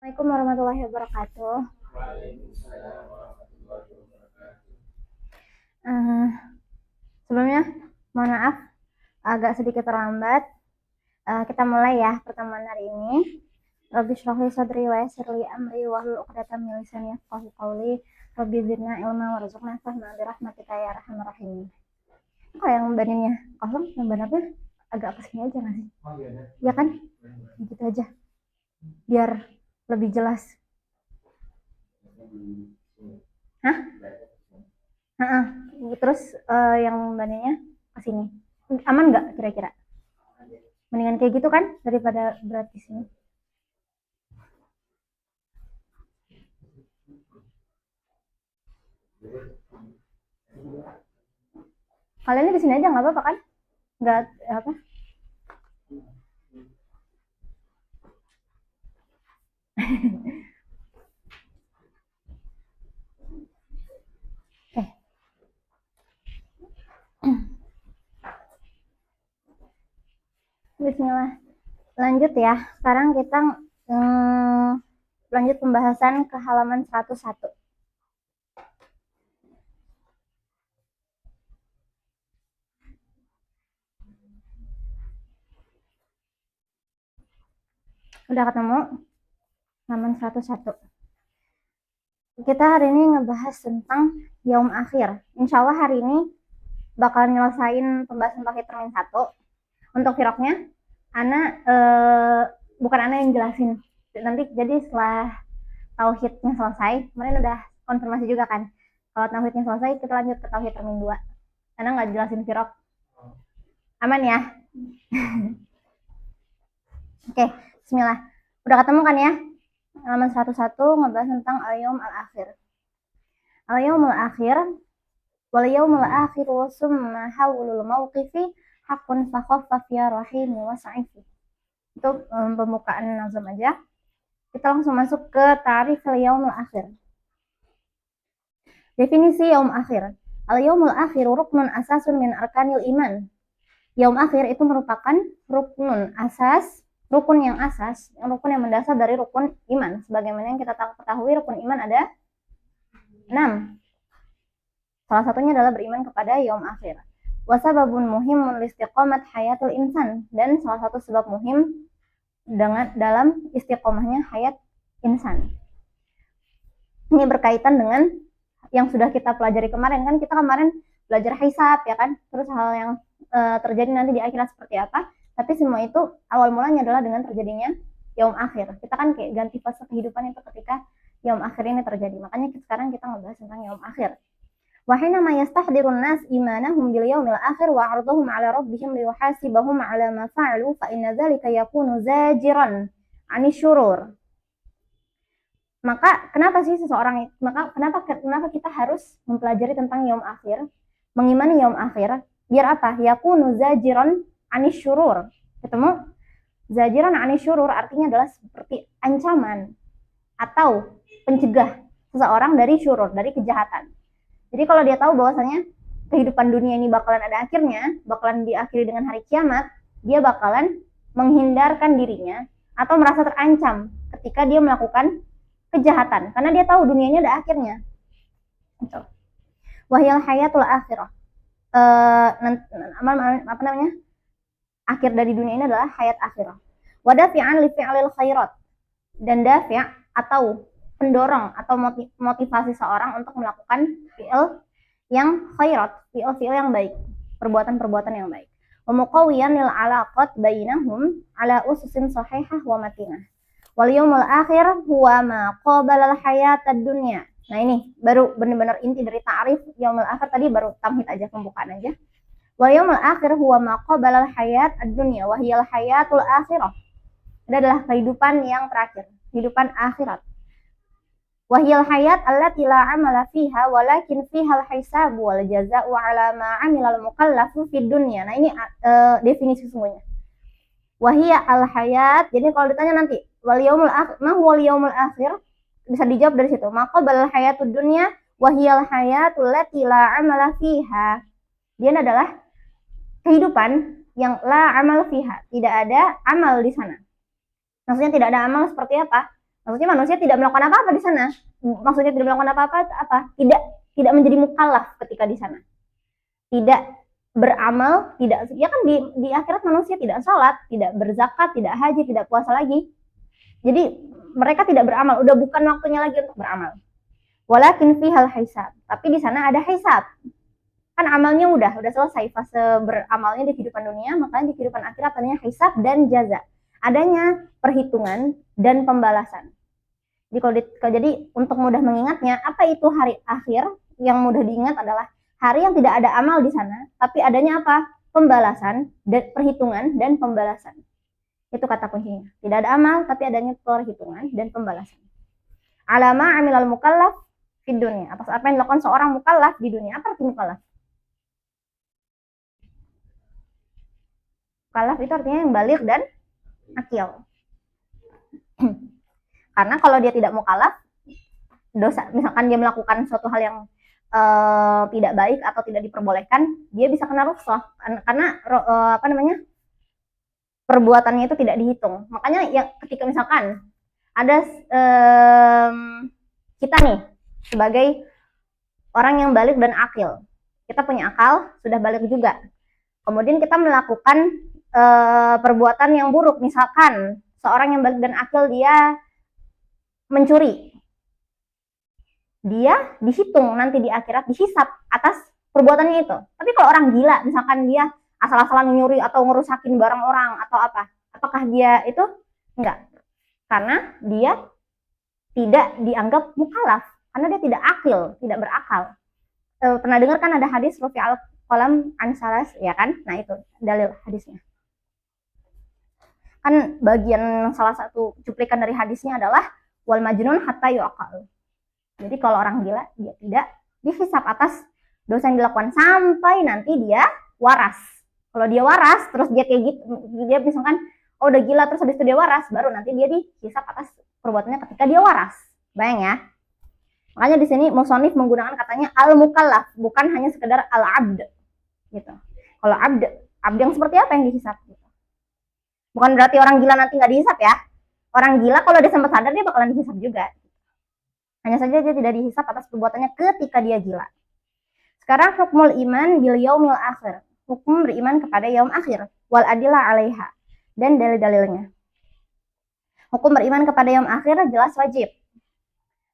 Assalamualaikum warahmatullahi wabarakatuh. Eh, Sebelumnya, mohon maaf agak sedikit terlambat. Kita mulai ya pertemuan hari ini. Rabbi shrah li sadri wa yassir li amri wahlul 'uqdatam min lisani yafqahu qawli. Rabbi zidna ilma warzuqna fahma bi rahmatika ya arhamar rahimin. Kok yang badannya kosong, yang badannya agak kesini aja nggak sih? Ya kan? Gitu aja. Biar lebih jelas. Hah? Terus yang badannya ke sini. Aman nggak kira-kira? Mendingan kayak gitu kan daripada berat di sini. Kalian di sini aja nggak apa-apa kan? Nggak apa? Bismillah. Lanjut ya. Sekarang kita lanjut pembahasan ke halaman 101. Udah ketemu? Halaman 101. Kita hari ini ngebahas tentang yaum akhir. Insya Allah hari ini bakal nyelesain pembahasan pakai termin 1. Untuk firoknya, Ana bukan Ana yang jelasin. Nanti jadi setelah tauhidnya selesai, kemarin udah konfirmasi juga kan. Kalau tauhidnya selesai, kita lanjut ke tauhid termin 2. Ana nggak jelasin firok. Aman ya? Oke, bismillah. Udah ketemu kan ya? Halaman 101 ngebahas tentang al-yaum al-akhir. Al-yaum al-akhir wal yaumul akhir wa summa hawlul mawqifi hakun fakhaffaf ya rahim wa sa'ifi. Itu pembukaan nazam aja. Kita langsung masuk ke tarikh al-yaumul akhir. Definisi yaum akhir. Al-yaumul akhir ruknun asasun min arkanil iman. Yaum akhir itu merupakan rukun yang mendasar dari rukun iman. Sebagaimana yang kita ketahui, rukun iman ada 6. Salah satunya adalah beriman kepada yaum akhir. Wasababun muhimun listiqomat hayatul insan, dan salah satu sebab muhim dalam istiqomahnya hayat insan. Ini berkaitan dengan yang sudah kita pelajari kemarin kan, kita kemarin belajar hisab ya kan, terus hal yang terjadi nanti di akhirat seperti apa. Tapi semua itu awal mulanya adalah dengan terjadinya yaum akhir. Kita kan kayak ganti fase kehidupan itu ketika yaum akhir ini terjadi. Makanya sekarang kita ngebahas tentang yaum akhir. Wa hinama yastahdirun nas imanahum bil yaumil akhir wa 'arduhum 'ala rabbihim liyuhasibahum 'ala ma fa'alu fa inna dzalika yakunu zajiran 'ani syurur. Maka kenapa kita harus mempelajari tentang yaum akhir, mengimani yaum akhir? Biar apa? Yakunu zajiran 'ani syurur. Ketemu? Zajiran 'ani syurur artinya adalah seperti ancaman atau pencegah seseorang dari syurur, dari kejahatan. Jadi kalau dia tahu bahwasanya kehidupan dunia ini bakalan ada akhirnya, bakalan diakhiri dengan hari kiamat, dia bakalan menghindarkan dirinya atau merasa terancam ketika dia melakukan kejahatan, karena dia tahu dunia ini ada akhirnya. Wahyal hayatul akhirah. Akhir dari dunia ini adalah hayat akhirah. Wadafi'an li fi'lil khairat. Dan dafi' atau pendorong atau motivasi seorang untuk melakukan fi'il yang khairat, fi'il yang baik, perbuatan-perbuatan yang baik. Wa muqawwiyan lil 'alaqat bainahum 'ala ususin sahihah wa matinah. Wal yaumul akhir huwa ma qabala al hayatad dunya. Nah, ini baru benar-benar inti dari ta'rif yaumul akhir, tadi baru tamhid aja, pembukaan aja. Wal yaumul akhir huwa ma qabala al hayat ad-dunya wa hiya al hayatul akhirah. Itu adalah kehidupan yang terakhir, kehidupan akhirat. Wahiyal hayat allati la amala fiha walakin fiha al-hisab wal jazaa'u 'ala ma 'amila al-mukallafu fid dunya. Nah, ini definisi sesungguhnya. Wahiyal al-hayat. Jadi kalau ditanya nanti wal yaumul akhir, ma huwal yaumul akhir? Bisa dijawab dari situ. Maqabal hayatud dunya wahiyal hayatul lati la amala fiha. Dia adalah kehidupan yang la amal fiha, tidak ada amal di sana. Maksudnya tidak ada amal seperti apa? Maksudnya manusia tidak melakukan apa-apa di sana. Maksudnya tidak melakukan apa-apa apa? Tidak menjadi mukallaf ketika di sana. Tidak beramal, tidak, ya kan di akhirat manusia tidak sholat, tidak berzakat, tidak haji, tidak puasa lagi. Jadi mereka tidak beramal, udah bukan waktunya lagi untuk beramal. Walakin fihal hisab, tapi di sana ada hisab. Kan amalnya udah selesai fase beramalnya di kehidupan dunia, makanya di kehidupan akhirat adanya hisab dan jaza. Adanya perhitungan dan pembalasan. Jadi untuk mudah mengingatnya, apa itu hari akhir? Yang mudah diingat adalah hari yang tidak ada amal di sana, tapi adanya apa? Pembalasan, dan perhitungan dan pembalasan. Itu kata kuncinya. Tidak ada amal, tapi adanya perhitungan dan pembalasan. Alama amilal mukallaf di dunia. Atas apa yang dilakukan seorang mukallaf di dunia. Apa arti mukallaf? Mukallaf itu artinya yang baligh dan akil. Karena kalau dia tidak mukallaf, dosa, misalkan dia melakukan suatu hal yang tidak baik atau tidak diperbolehkan, dia bisa kena rukhsah karena perbuatannya itu tidak dihitung. Makanya ya ketika misalkan ada kita nih sebagai orang yang baligh dan akil, kita punya akal, sudah baligh juga, kemudian kita melakukan perbuatan yang buruk, misalkan seorang yang baligh dan akil dia mencuri, dia dihitung nanti di akhirat, dihisap atas perbuatannya itu. Tapi kalau orang gila, misalkan dia asal-asalan nyuri atau ngerusakin barang orang atau apa, apakah dia itu? Enggak, karena dia tidak dianggap mukallaf, karena dia tidak akil, tidak berakal. Pernah dengar kan ada hadis Rufi'al qalam an salas, ya kan? Nah itu dalil hadisnya. Kan bagian salah satu cuplikan dari hadisnya adalah wal majnun hatta yu'aqal. Jadi kalau orang gila, dia tidak dihisap atas dosa yang dilakukan sampai nanti dia waras. Kalau dia waras, terus dia kayak gitu, dia misalkan, oh udah gila, terus habis itu dia waras, baru nanti dia dihisap atas perbuatannya ketika dia waras. Bayang ya. Makanya di sini musonif menggunakan katanya al-mukallaf, bukan hanya sekedar al-abd. Gitu. Kalau abd yang seperti apa yang dihisap? Gitu. Bukan berarti orang gila nanti nggak dihisap ya. Orang gila kalau dia sempat sadar, dia bakalan dihisap juga. Hanya saja dia tidak dihisap atas perbuatannya ketika dia gila. Sekarang hukmul iman bil yaumil akhir. Hukum beriman kepada yaum akhir. Wal adillah alaiha. Dan dalil-dalilnya. Hukum beriman kepada yaum akhir jelas wajib.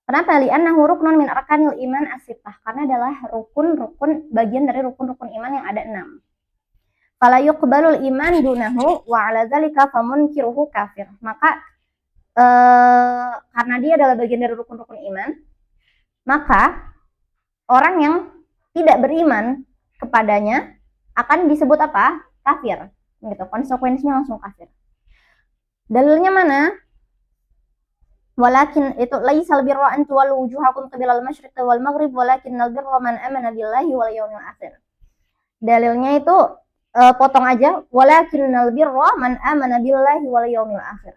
Kenapa? Li'annahu ruknun min arkanil iman as-sittah. Karena adalah rukun-rukun, bagian dari rukun-rukun iman yang ada 6. Fala yuqbalul iman dunahu wa ala dzalika famunkiruhu kafir. Maka karena dia adalah bagian dari rukun-rukun iman, maka orang yang tidak beriman kepadanya akan disebut apa? Kafir. Gitu. Konsekuensinya langsung kafir. Dalilnya mana? Walakin itu laisal birra an tuwallu wujuhakum qiblal masyriq wal maghrib walakinnal birra man amana billahi wal yawmil akhir. Dalilnya itu potong aja, walakinnal birra man amana billahi wal yawmil akhir.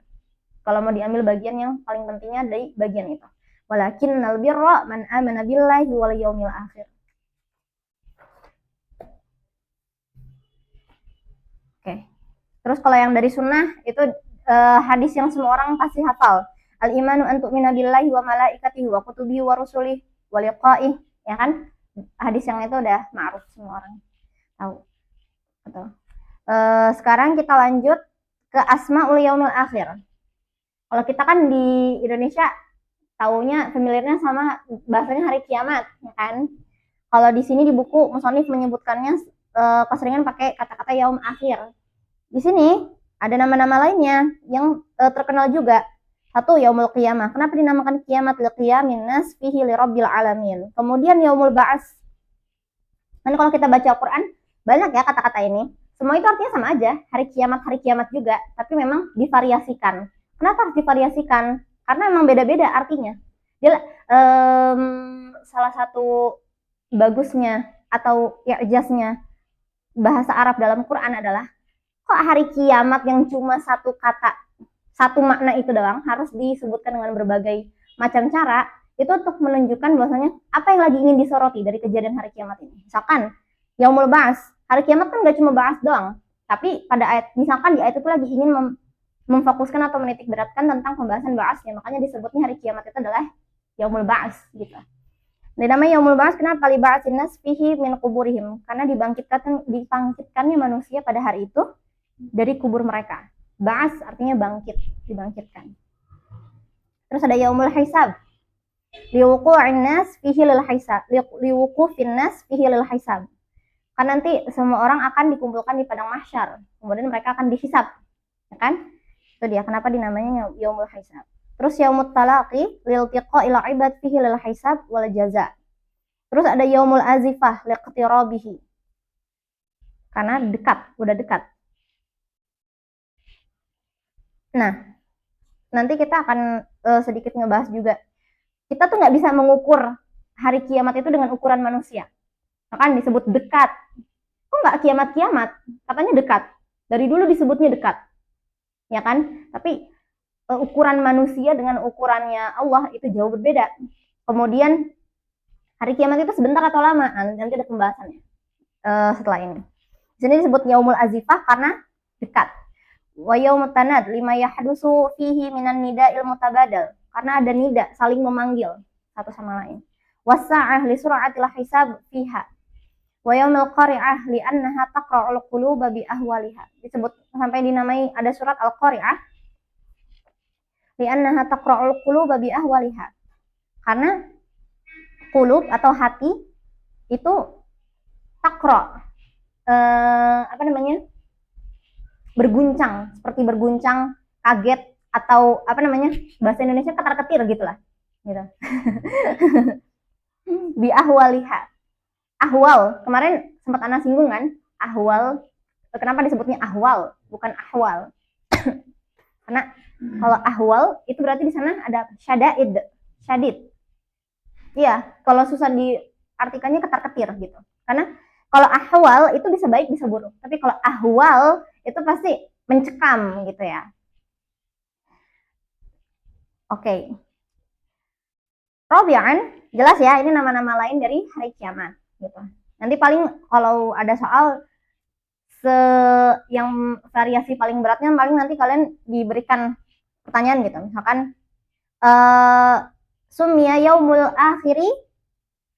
Kalau mau diambil bagian yang paling pentingnya dari bagian itu. Walakinnal birra man amana billahi wal yawmil akhir. Oke. Terus kalau yang dari sunnah itu hadis yang semua orang pasti hafal. Al-imanu an tu'mina billahi wa malaikatihi wa kutubihi wa rusulihi wa liqa'ih, ya kan? Hadis yang itu udah ma'ruf, semua orang tahu. Betul. Sekarang kita lanjut ke asmaul yaumil akhir. Kalau kita kan di Indonesia taunya familiarnya sama bahasanya hari kiamat, ya kan? Kalau di sini di buku musonif menyebutkannya keseringan pakai kata-kata yaum akhir. Di sini ada nama-nama lainnya yang terkenal juga. Satu, yaumul qiyamah. Kenapa dinamakan kiamat? Liqiyamin nas fihi lirabbil alamin. Kemudian yaumul ba'as. Nanti kalau kita baca Al-Quran, banyak ya kata-kata ini. Semua itu artinya sama aja. Hari kiamat juga. Tapi memang divariasikan. Kenapa harus divariasikan? Karena memang beda-beda artinya. Dia, salah satu bagusnya atau i'jaznya bahasa Arab dalam Quran adalah, kok hari kiamat yang cuma satu kata, satu makna itu doang harus disebutkan dengan berbagai macam cara, itu untuk menunjukkan bahwasanya apa yang lagi ingin disoroti dari kejadian hari kiamat ini. Misalkan yaumul ba'ats, hari kiamat kan gak cuma ba'ats doang, tapi pada ayat, misalkan di ayat itu lagi ingin memfokuskan atau menitik beratkan tentang pembahasan ba'asnya. Makanya disebutnya hari kiamat itu adalah yaumul ba'as gitu. Dan namanya yaumul ba'as kenapa? Li ba'atsin nas fihi min quburihim. Karena dibangkitkannya manusia pada hari itu dari kubur mereka. Ba'as artinya bangkit, dibangkitkan. Terus ada yaumul hisab. Liwuqu'in nas fihi lil hisab. Liwuqufin nas fihi lil hisab. Kan nanti semua orang akan dikumpulkan di padang mahsyar. Kemudian mereka akan dihisab. Ya kan? Itu dia kenapa dinamanya yaumul hisab. Terus yaumut talaqi liltiqa'il ibad fihi lil hisab wal jaza. Terus ada yaumul azifah liqtirabihi. Karena dekat, udah dekat. Nah, nanti kita akan sedikit ngebahas juga. Kita tuh nggak bisa mengukur hari kiamat itu dengan ukuran manusia. Kan disebut dekat. Kok nggak kiamat-kiamat? Katanya dekat. Dari dulu disebutnya dekat. Ya kan? Tapi ukuran manusia dengan ukurannya Allah itu jauh berbeda. Kemudian hari kiamat itu sebentar atau lama? Nanti ada pembahasannya setelah ini. Di sini disebut yaumul azifah karena dekat. Wa yaumut tanad lima yahdusu fihi minan nida'il mutabadal. Karena ada nida saling memanggil satu sama lain. Wasa'ah li sur'atil hisab fiha. Wa yaumil qari'ah li annaha taqra'ul quluba bi ahwaliha. Disebut sampai dinamai ada surat Al-Qari'ah li annaha taqra'ul quluba bi ahwaliha. Karena qulub atau hati itu taqra' berguncang, seperti berguncang, kaget atau bahasa Indonesia ketar-ketir gitulah. Gitu. Bi ahwaliha. Ahwal, kemarin sempat Ana singgung kan? Ahwal, kenapa disebutnya ahwal, bukan ahwal? Karena kalau ahwal itu berarti di sana ada syadid. Iya, kalau susah diartikannya ketar-ketir gitu. Karena kalau ahwal itu bisa baik bisa buruk, tapi kalau ahwal itu pasti mencekam gitu ya. Oke. Robian, jelas ya ini nama-nama lain dari hari kiamat gitu. Nanti paling kalau ada soal yang variasi paling beratnya paling nanti kalian diberikan pertanyaan gitu. Misalkan sumya yaumul akhiri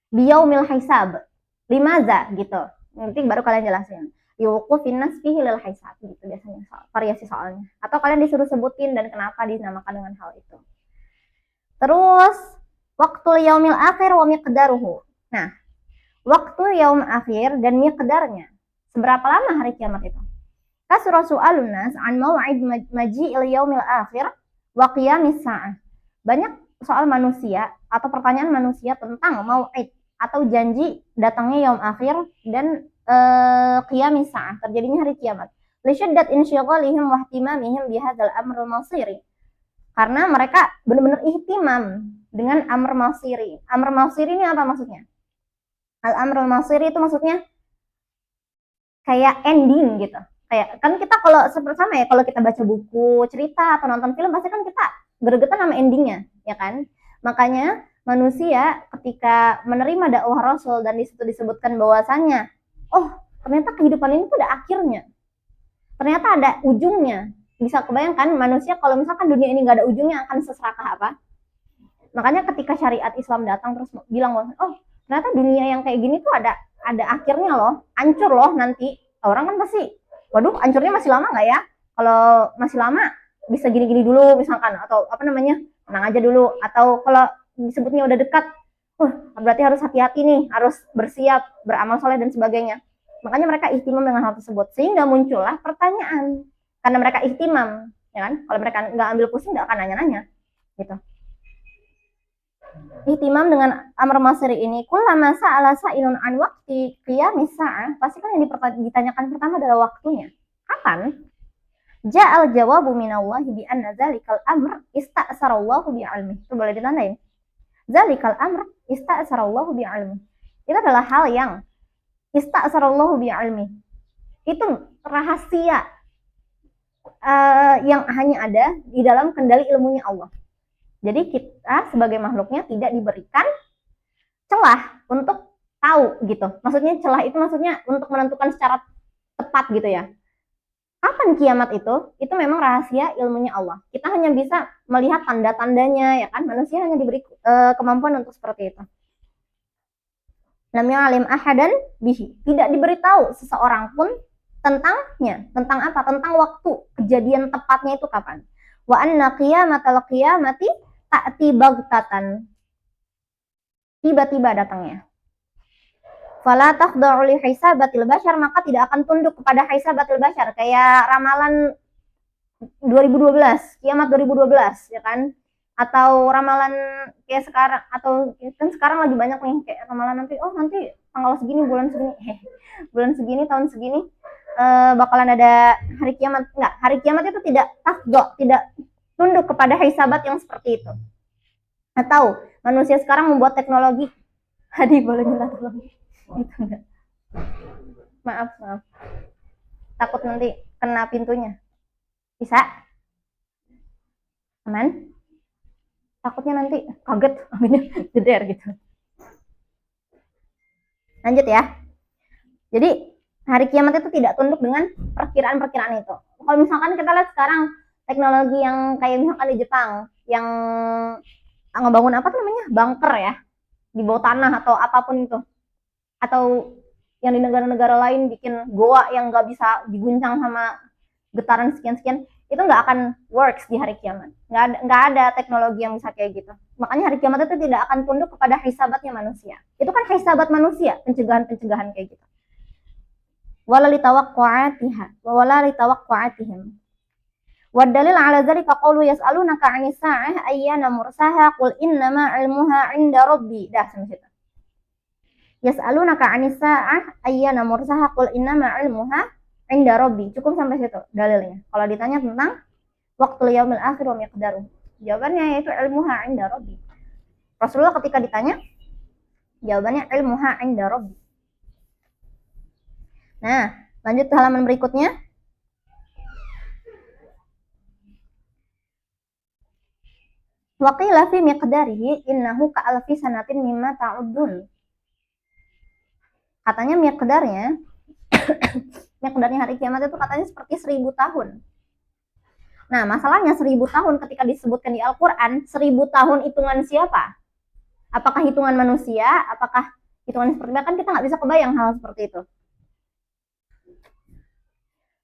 biyaumil hisab. Limaza gitu. Nanti baru kalian jelasin. Yuqufin nas fihi lil hisab gitu biasanya variasi soalnya. Atau kalian disuruh sebutin dan kenapa dinamakan dengan hal itu. Terus waktu yaumil akhir wa miqdaruhu. Nah, waktu yaum akhir dan miqdarnya. Seberapa lama hari kiamat itu? Kasra su'alun nas an mau'id maji'il yaumil akhir wa qiyamis sa'ah. Banyak soal manusia atau pertanyaan manusia tentang mau'id atau janji datangnya yaum akhir dan qiyamis sa'ah, terjadinya hari kiamat. Li syiddat insyighalihim wa ihtimamihim bihadzal amrul masiri. Karena mereka benar-benar ihtimam dengan amr masiri. Amr masiri ini apa maksudnya? Al-amrul masiri itu maksudnya kayak ending gitu. Kayak kan kita kalau seperti sama ya, kalau kita baca buku, cerita atau nonton film pasti kan kita gregetan sama endingnya, ya kan? Makanya manusia ketika menerima dakwah Rasul dan disitu disebutkan bahwasannya, oh ternyata kehidupan ini tuh ada akhirnya, ternyata ada ujungnya. Bisa kebayangkan manusia kalau misalkan dunia ini nggak ada ujungnya akan seserakah apa? Makanya ketika syariat Islam datang terus bilang, oh ternyata dunia yang kayak gini tuh ada akhirnya loh, hancur loh nanti. Orang kan pasti, waduh hancurnya masih lama nggak ya? Kalau masih lama bisa gini-gini dulu misalkan, atau tenang aja dulu. Atau kalau disebutnya udah dekat, berarti harus hati-hati nih, harus bersiap, beramal soleh dan sebagainya. Makanya mereka ihtimam dengan hal tersebut, sehingga muncullah pertanyaan. Karena mereka ihtimam, ya kan? Kalau mereka nggak ambil pusing, nggak akan nanya-nanya, gitu. Ihtimam dengan amr masri ini, kullama sa'ala sa'ilun an waqti qiyamis sa'ah, pasti kan yang ditanyakan pertama adalah waktunya. Kapan? Ja'al jawabu minallahi bi anna zalikal amr ista'sarallahu bi 'ilmihi. Itu boleh ditandain. Zalikal amr ista'sarallahu bi 'ilmihi. Itu adalah hal yang ista'sarallahu bi 'ilmihi. Itu rahasia yang hanya ada di dalam kendali ilmunya Allah. Jadi kita sebagai makhluknya tidak diberikan celah untuk tahu gitu. Maksudnya celah itu maksudnya untuk menentukan secara tepat gitu ya. Kapan kiamat itu? Itu memang rahasia ilmunya Allah. Kita hanya bisa melihat tanda-tandanya, ya kan? Manusia hanya diberi kemampuan untuk seperti itu. Lam ya'lam ahadan bihi. Tidak diberitahu seseorang pun tentangnya. Tentang apa? Tentang waktu kejadian tepatnya itu kapan. Wa anna qiyamatal qiyamati ta'ti baghtatan. Tiba-tiba datangnya. Fala takhda'u li hisabatil bashar, maka tidak akan tunduk kepada hisabatil bashar, kayak ramalan 2012, kiamat 2012, ya kan? Atau ramalan kayak sekarang, atau kan sekarang lagi banyak nih kayak ramalan nanti tanggal segini bulan segini tahun segini bakalan ada hari kiamat. Enggak, hari kiamat itu tidak tidak tunduk kepada hisabat yang seperti itu. Atau manusia sekarang membuat teknologi, Hadi boleh minta tolong itu enggak, maaf takut nanti kena pintunya, bisa aman, takutnya nanti kaget aminnya jeder gitu. Lanjut ya. Jadi hari kiamat itu tidak tunduk dengan perkiraan-perkiraan itu. Kalau misalkan kita lihat sekarang teknologi yang kayak misalkan di Jepang yang ngebangun apa tuh namanya, bunker ya, di bawah tanah atau apapun itu, atau yang di negara-negara lain bikin goa yang nggak bisa diguncang sama getaran sekian-sekian, itu nggak akan works di hari kiamat. Nggak ada teknologi yang bisa kayak gitu. Makanya hari kiamat itu tidak akan tunduk kepada hisabatnya manusia. Itu kan hisabat manusia, pencegahan-pencegahan kayak gitu. Wala litawaqqu'atihim. Wadalil ala dzalika qawlu yas'alunaka 'anis sa'ah ayyana mursaha qul innama 'ilmuha 'inda rabbi. Dah sampai situ. Yas'alunaka 'anis sa'ah ayyana mursaha qul innama 'ilmuha 'inda rabbi. Cukup sampai situ dalilnya. Kalau ditanya tentang waqtul yaumil akhir wa miqdaruh, jawabannya yaitu ilmuha 'inda rabbi. Rasulullah ketika ditanya, jawabannya ilmuha 'inda rabbi. Nah, lanjut ke halaman berikutnya. Waqila fi miqdarihi innahu ka'alfi sanatin mimma ta'uddun. Katanya miqdarnya hari kiamat itu katanya seperti 1000 tahun. Nah, masalahnya 1000 tahun ketika disebutkan di Al-Quran, 1000 tahun hitungan siapa? Apakah hitungan manusia? Apakah hitungan seperti apa? Kan kita nggak bisa kebayang hal seperti itu.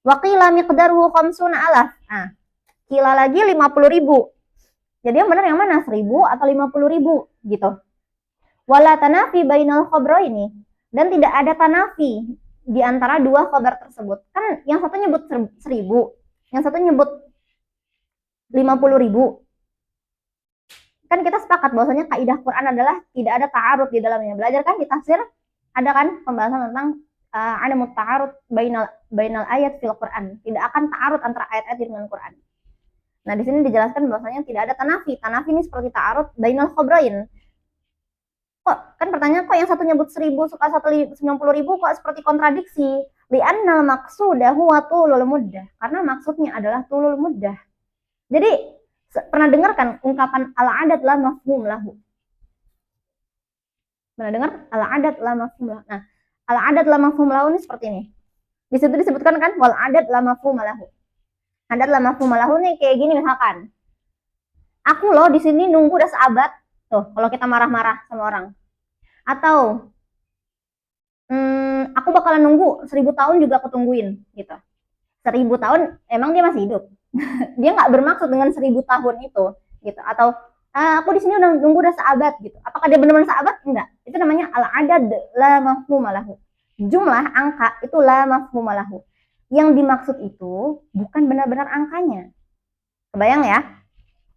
Waqila miqdaruhu khamsuna alaf. Nah, kila lagi 50.000. Jadi yang benar yang mana? 1000 atau 50.000 gitu. Wala tanafi bainal khabraini, dan tidak ada tanafi di antara dua khabar tersebut. Kan yang satu nyebut 1000, yang satu nyebut 50.000. Kan kita sepakat bahwasanya kaidah Quran adalah tidak ada ta'arud di dalamnya. Belajar kan di tafsir ada kan pembahasan tentang ada ta'arud bainal ayat fil Quran. Tidak akan ta'arud antara ayat-ayat dengan Quran. Nah, di sini dijelaskan bahwasanya tidak ada tanafi. Tanafi ini seperti ta'arud bainal khabrain. Kok kan pertanyaan, kok yang satu nyebut 1000 suka satu 90.000 kok seperti kontradiksi? Li'annal maqsuda huwa tulul muddah. Karena maksudnya adalah tulul muddah. Jadi pernah dengar kan ungkapan al-adat la mafhum lahu? Pernah dengar al-adat la mafhum lahu? Nah, al-adat la mafhum lahu ini seperti ini. Di situ disebutkan kan wal adat la mafhum lahu. Adat la mafhum lahu nih kayak gini misalkan. Aku loh di sini nunggu udah seabad. Tuh, kalau kita marah-marah sama orang. Atau aku bakalan nunggu 1000 tahun juga aku tungguin gitu. 1000 tahun emang dia masih hidup. Dia nggak bermaksud dengan 1000 tahun itu gitu. Atau aku di sini udah nunggu udah seabad gitu. Apakah dia benar-benar seabad? Enggak. Itu namanya al-adad la mafhum lahu. Jumlah angka itu la mafhum lahu. Yang dimaksud itu bukan benar-benar angkanya. Kebayang ya?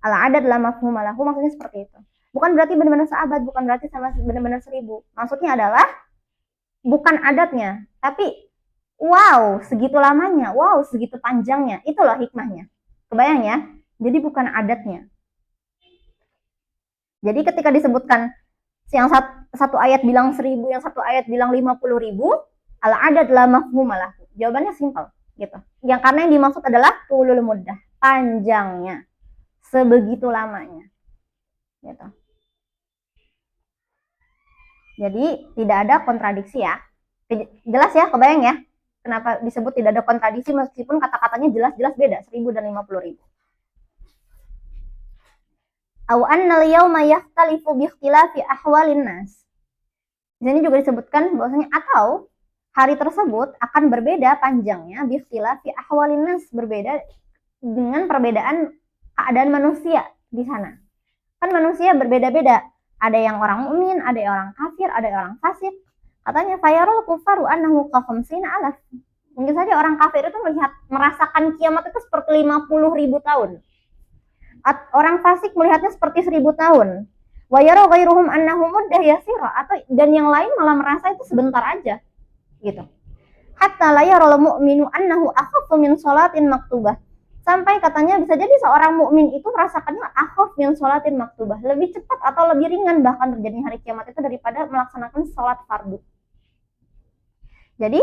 Al-adad la mafhum lahu maksudnya seperti itu. Bukan berarti benar-benar seabad, bukan berarti sama benar-benar 1000. Maksudnya adalah bukan adatnya, tapi wow, segitu lamanya, wow, segitu panjangnya. Itulah hikmahnya. Kebayang ya? Jadi bukan adatnya. Jadi ketika disebutkan yang satu ayat bilang 1000, yang satu ayat bilang 50.000, al-adad la mafhum lahu. Jawabannya simpel gitu. Yang karena yang dimaksud adalah tulul muddah, panjangnya, sebegitu lamanya. Gitu. Jadi tidak ada kontradiksi ya. Jelas ya, kebayang ya? Kenapa disebut tidak ada kontradiksi meskipun kata-katanya jelas-jelas beda, 1000 dan 50.000. Au annal yauma yakhtalifu bi ikhtilafi ahwalin nas. Di sini juga disebutkan bahwasanya atau hari tersebut akan berbeda panjangnya bi ikhtilafi ahwalin nas, berbeda dengan perbedaan keadaan manusia di sana. Kan manusia berbeda-beda. Ada yang orang mukmin, ada yang orang kafir, ada yang orang fasik. Katanya fayarul kufaru annahu ka 50,000. Mungkin saja orang kafir itu merasakan kiamat itu seperti 50.000 tahun. Orang fasik melihatnya seperti 1000 tahun. Wa yara ghairuhum annahu muddah yasira, atau dan yang lain malah merasa itu sebentar aja. Gitu. Hatta la yaral mu'minu annahu akhaffu min sholatin maktubah. Sampai katanya bisa jadi seorang mukmin itu merasakannya akhaf min sholatin maktubah, lebih cepat atau lebih ringan bahkan terjadi hari kiamat itu daripada melaksanakan sholat fardu. Jadi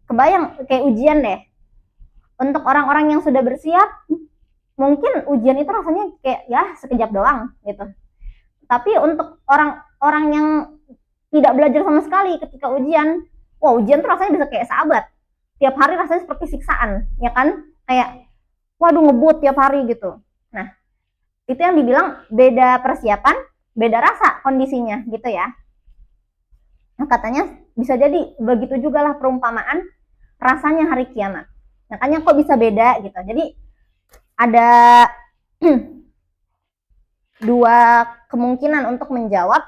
kebayang kayak ujian deh. Untuk orang-orang yang sudah bersiap, mungkin ujian itu rasanya kayak ya sekejap doang gitu. Tapi untuk orang-orang yang tidak belajar sama sekali ketika ujian, wah ujian tuh rasanya bisa kayak sahabat. Tiap hari rasanya seperti siksaan, ya kan? Kayak, waduh ngebut tiap hari gitu. Nah, itu yang dibilang beda persiapan, beda rasa kondisinya gitu ya. Nah, katanya bisa jadi begitu juga lah perumpamaan rasanya hari kiamat. Makanya kok bisa beda gitu. Jadi ada dua kemungkinan untuk menjawab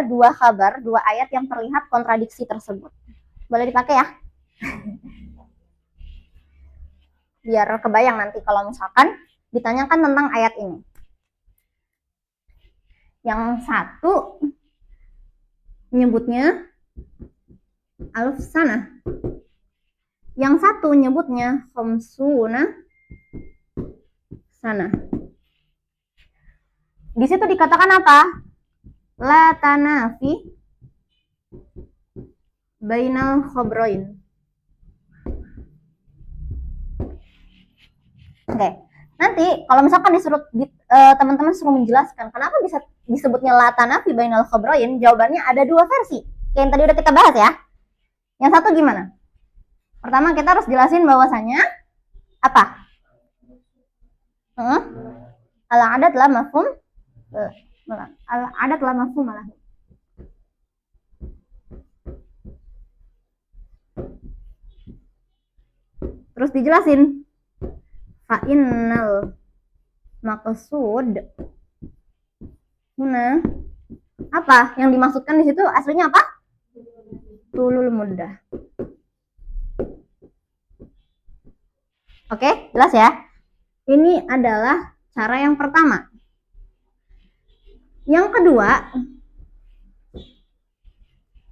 dua ayat yang terlihat kontradiksi tersebut. Boleh dipakai ya? Biar kebayang nanti kalau misalkan ditanyakan tentang ayat ini. Yang satu nyebutnya alf sana. Yang satu nyebutnya khamsuna sana. Di situ dikatakan apa? La tanafi bainal khobrain. Oke. Nanti kalau misalkan disuruh teman-teman suruh menjelaskan kenapa bisa disebutnya la tanafi bainal khobrain, jawabannya ada dua versi. Kayak yang tadi udah kita bahas ya. Yang satu gimana? Pertama kita harus jelasin bahwasanya apa? Al-adat la mafhum al-adat la mafhum malah. Terus dijelasin fa'innal maqsud huna apa? Yang dimaksudkan di situ aslinya apa? Tulul muddah. Oke, jelas ya? Ini adalah cara yang pertama. Yang kedua,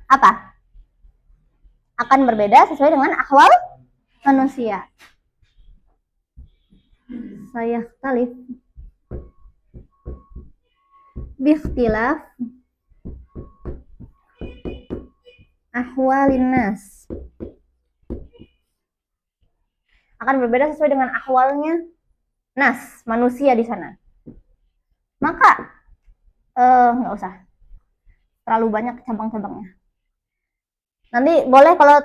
apa? Akan berbeda sesuai dengan ahwal manusia. Saya talif biikhtilaf ahwalin nas. Akan berbeda sesuai dengan ahwalnya nas, manusia di sana. Maka nggak usah terlalu banyak cabang-cabangnya. Nanti boleh kalau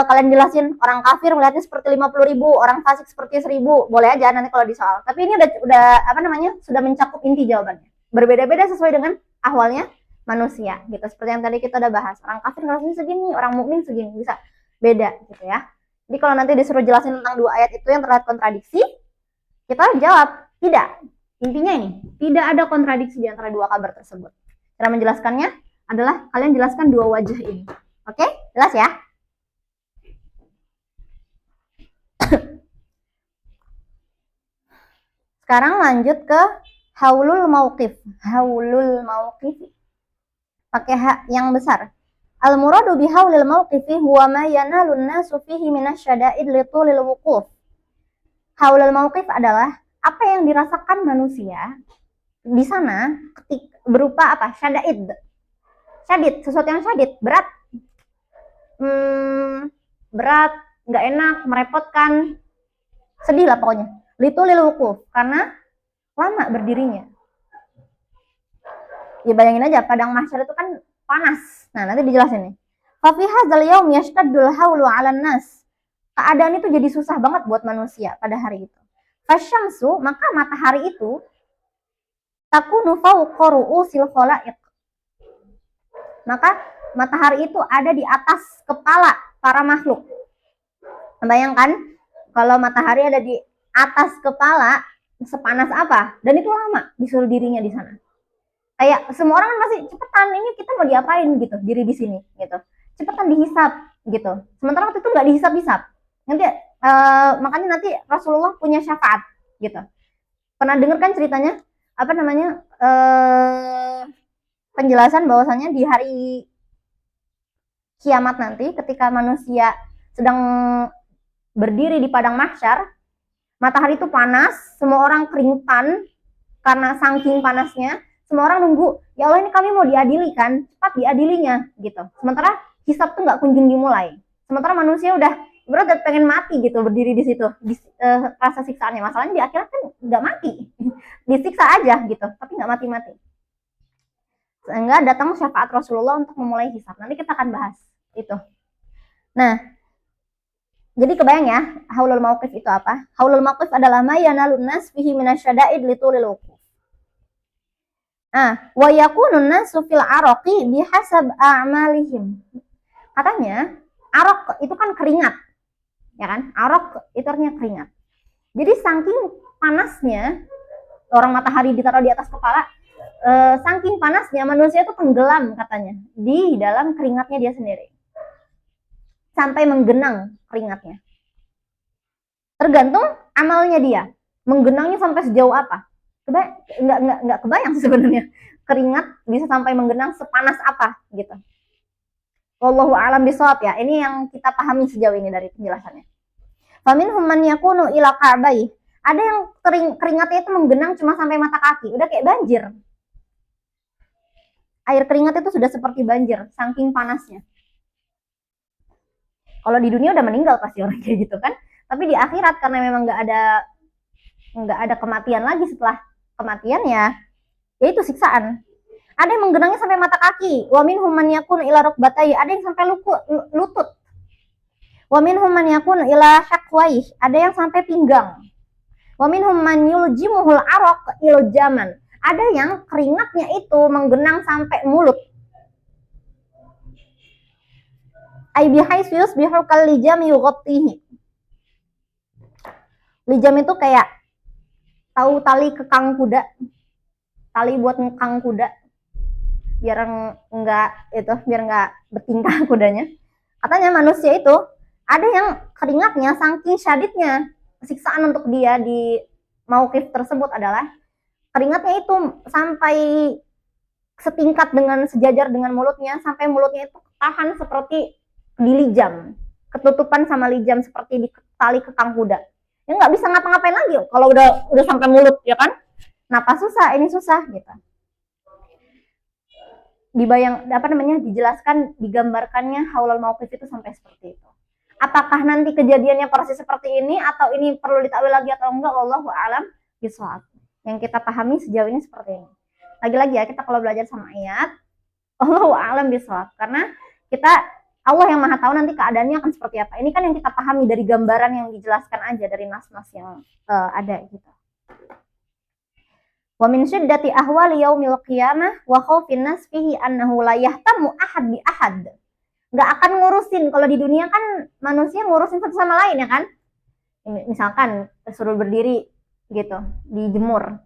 kalian jelasin orang kafir melihatnya seperti 50.000, orang fasik seperti 1000, boleh aja nanti kalau di soal. Tapi ini udah apa namanya? Sudah mencakup inti jawabannya. Berbeda-beda sesuai dengan ahwalnya manusia gitu. Seperti yang tadi kita udah bahas. Orang kafir ngerasanya segini, orang mukmin segini, bisa beda gitu ya. Jadi kalau nanti disuruh jelasin tentang dua ayat itu yang terlihat kontradiksi, kita jawab tidak. Intinya ini, tidak ada kontradiksi di antara dua kabar tersebut. Cara menjelaskannya adalah kalian jelaskan dua wajah ini. Oke, jelas ya? Sekarang lanjut ke haulul mauqif. Haulul mauqif. Pakai hak yang besar. Al-muradu bihaulil mauqifi huwa ma yanalun nasu fihi minasyada'id litulil wuquf. Haulul mauqif adalah apa yang dirasakan manusia di sana ketika berupa apa? Syada'id. Syadid, sesuatu yang syadid, berat. Berat, nggak enak, merepotkan, sedih lah pokoknya. Litulil wuquf, karena lama berdirinya. Ya bayangin aja, padang mahsyar itu kan panas. Nah, nanti dijelasin nih. Fa fi hadzal yaum yashtaddul haulu 'alan nas. Keadaan itu jadi susah banget buat manusia pada hari itu. Fasyamsu, maka matahari itu takunu fawqa ru'usil khalaiq. Maka matahari itu ada di atas kepala para makhluk. Bayangkan kalau matahari ada di atas kepala, sepanas apa? Dan itu lama disuruh dirinya di sana. Kayak semua orang kan masih cepetan, ini kita mau diapain gitu, diri di sini gitu. Cepetan dihisap gitu. Sementara waktu itu nggak dihisap-hisap. Nanti makanya nanti Rasulullah punya syafaat gitu. Pernah dengar kan ceritanya apa namanya penjelasan bahwasanya di hari kiamat nanti ketika manusia sedang berdiri di padang mahsyar, matahari itu panas, semua orang keringetan karena saking panasnya, semua orang nunggu, ya Allah ini kami mau diadili kan, cepat diadilinya gitu. Sementara hisab tuh nggak kunjung dimulai. Sementara manusia udah pengen mati gitu berdiri di situ, rasa siksaannya. Masalahnya di akhirat kan nggak mati, disiksa aja gitu, tapi nggak mati-mati. Sehingga datang syafaat Rasulullah untuk memulai hisab. Nanti kita akan bahas itu. Nah, jadi kebayang ya, haulul mauqif itu apa? Haulul mauqif adalah ma yanalun nas fihi minasyada'id litulil wuquf. Nah, wa yakunun nasu fil araqi bihasab a'malihim. Katanya, araq itu kan keringat. Ya kan? Araq itu artinya keringat. Jadi saking panasnya orang matahari ditaruh di atas kepala, saking panasnya manusia itu tenggelam katanya di dalam keringatnya dia sendiri. Sampai menggenang keringatnya. Tergantung amalnya dia. Menggenangnya sampai sejauh apa? Nggak kebayang sebenarnya. Keringat bisa sampai menggenang sepanas apa gitu. Wallahu a'lam bishawab ya. Ini yang kita pahami sejauh ini dari penjelasannya. Faminhum man yakunu ila ka'bai. Ada yang keringatnya itu menggenang cuma sampai mata kaki. Udah kayak banjir. Air keringat itu sudah seperti banjir, saking panasnya. Kalau di dunia udah meninggal pasti orang kayak gitu kan. Tapi di akhirat karena memang nggak ada kematian lagi setelah kematian ya itu siksaan. Ada yang menggenangnya sampai mata kaki. Wa minhum man yakunu ila rukbatai. Ada yang sampai lutut. Wa minhum man yakunu ila haqwai. Ada yang sampai pinggang. Wa minhum man yuljimuhul araq iljaman. Ada yang keringatnya itu menggenang sampai mulut. Ai bihais yusbihu kal lijam yughatihi. Lijam itu kayak tahu tali kekang kuda, tali buat ngekang kuda biar nggak bertingkah kudanya. Katanya manusia itu ada yang keringatnya saking syadidnya siksaan untuk dia di mauqif tersebut adalah keringatnya itu sampai setingkat dengan sejajar dengan mulutnya, sampai mulutnya itu tahan seperti dilijam, ketutupan sama lijam seperti di tali kekang kuda. Ya nggak bisa ngapa-ngapain lagi kalau udah sampai mulut ya kan. Napas susah, ini susah gitu. Dijelaskan, digambarkannya haulul mauqif itu sampai seperti itu. Apakah nanti kejadiannya persis seperti ini atau ini perlu ditakwil lagi atau enggak? Wallahu a'lam bishawab. Yang kita pahami sejauh ini seperti ini. Lagi-lagi ya, kita kalau belajar sama ayat, Allahu a'lam bishawab, karena Allah yang maha tahu nanti keadaannya akan seperti apa. Ini kan yang kita pahami dari gambaran yang dijelaskan aja dari nas-nas yang ada gitu. Wa min syiddati ahwali yaumil qiyamah wa khaufin nas fihi annahu la yahtamu ahad bi ahad. Enggak akan ngurusin, kalau di dunia kan manusia ngurusin satu sama lain ya kan. Misalkan suruh berdiri gitu, dijemur.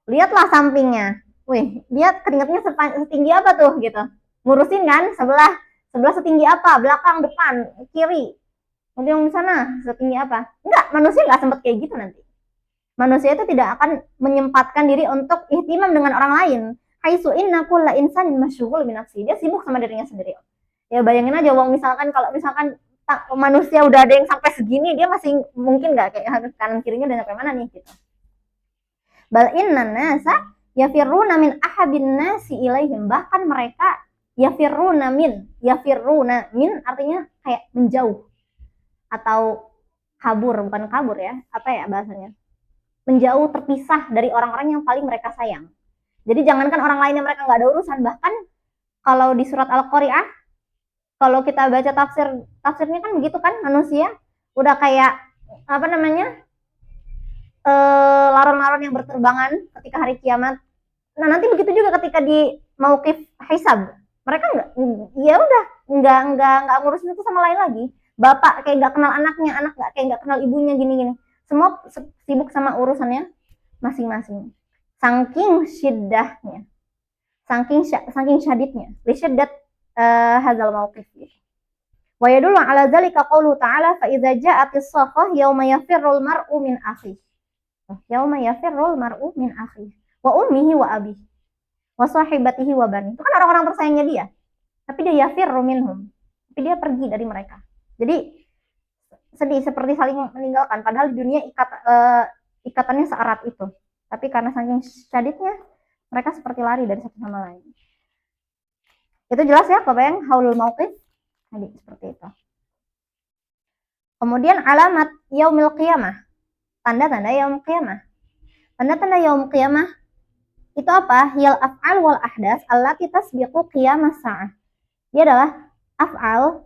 Lihatlah sampingnya. Wih, dia keringatnya setinggi apa tuh gitu. Ngurusin kan sebelah setinggi apa, belakang, depan, kiri. Nanti yang di sana setinggi apa? Enggak, manusia enggak sempat kayak gitu nanti. Manusia itu tidak akan menyempatkan diri untuk ihtimam dengan orang lain. Haitsu inna kulla insanin masyghul bi nafsihi. Dia sibuk sama dirinya sendiri. Ya bayangin aja kalau misalkan manusia udah ada yang sampai segini, dia masih mungkin enggak kayak kanan kirinya udah sampai mana nih gitu. Bal innan nasa yafirruna min ahabin nasi ilaihim. Bahkan mereka yafirruna min artinya kayak menjauh atau kabur, bukan kabur ya. Apa ya bahasanya? Menjauh, terpisah dari orang-orang yang paling mereka sayang. Jadi jangankan orang lain yang mereka nggak ada urusan, bahkan Kalau di surat Al-Qari'ah, kalau kita baca tafsirnya kan begitu kan, manusia udah kayak apa namanya, laron-laron yang berterbangan ketika hari kiamat. Nah nanti begitu juga ketika di mauqif hisab, mereka nggak, ya udah nggak ngurusin itu sama lain lagi. Bapak kayak nggak kenal anaknya, anak nggak kayak nggak kenal ibunya, gini-gini. Semua sibuk sama urusannya masing-masing. Saking syiddahnya, saking syadidnya, lisyaddat hazal mauqif. Wa yadullu ala dzalika qaulu ta'ala fa idza ja'atis sakhah yauma yafirrul mar'u min akhihi. Yauma yafirrul mar'u min akhihi wa ummihi wa abihi wa sahibatihi wa bani. Itu kan orang-orang tersayangnya dia. Tapi dia yafirru minhum. Tapi dia pergi dari mereka. Jadi sedih seperti saling meninggalkan, padahal di dunia ikatannya seerat itu. Tapi karena saking syadidnya, mereka seperti lari dari satu sama lain. Itu jelas ya, Bapak yang haulul mauqif tadi seperti itu. Kemudian alamat yaumil qiyamah, tanda-tanda yaumil qiyamah. Tanda-tanda yaumil qiyamah itu apa? Hiyal af'al wal ahdas allati tasbiqu qiyamas sa'ah. Dia adalah af'al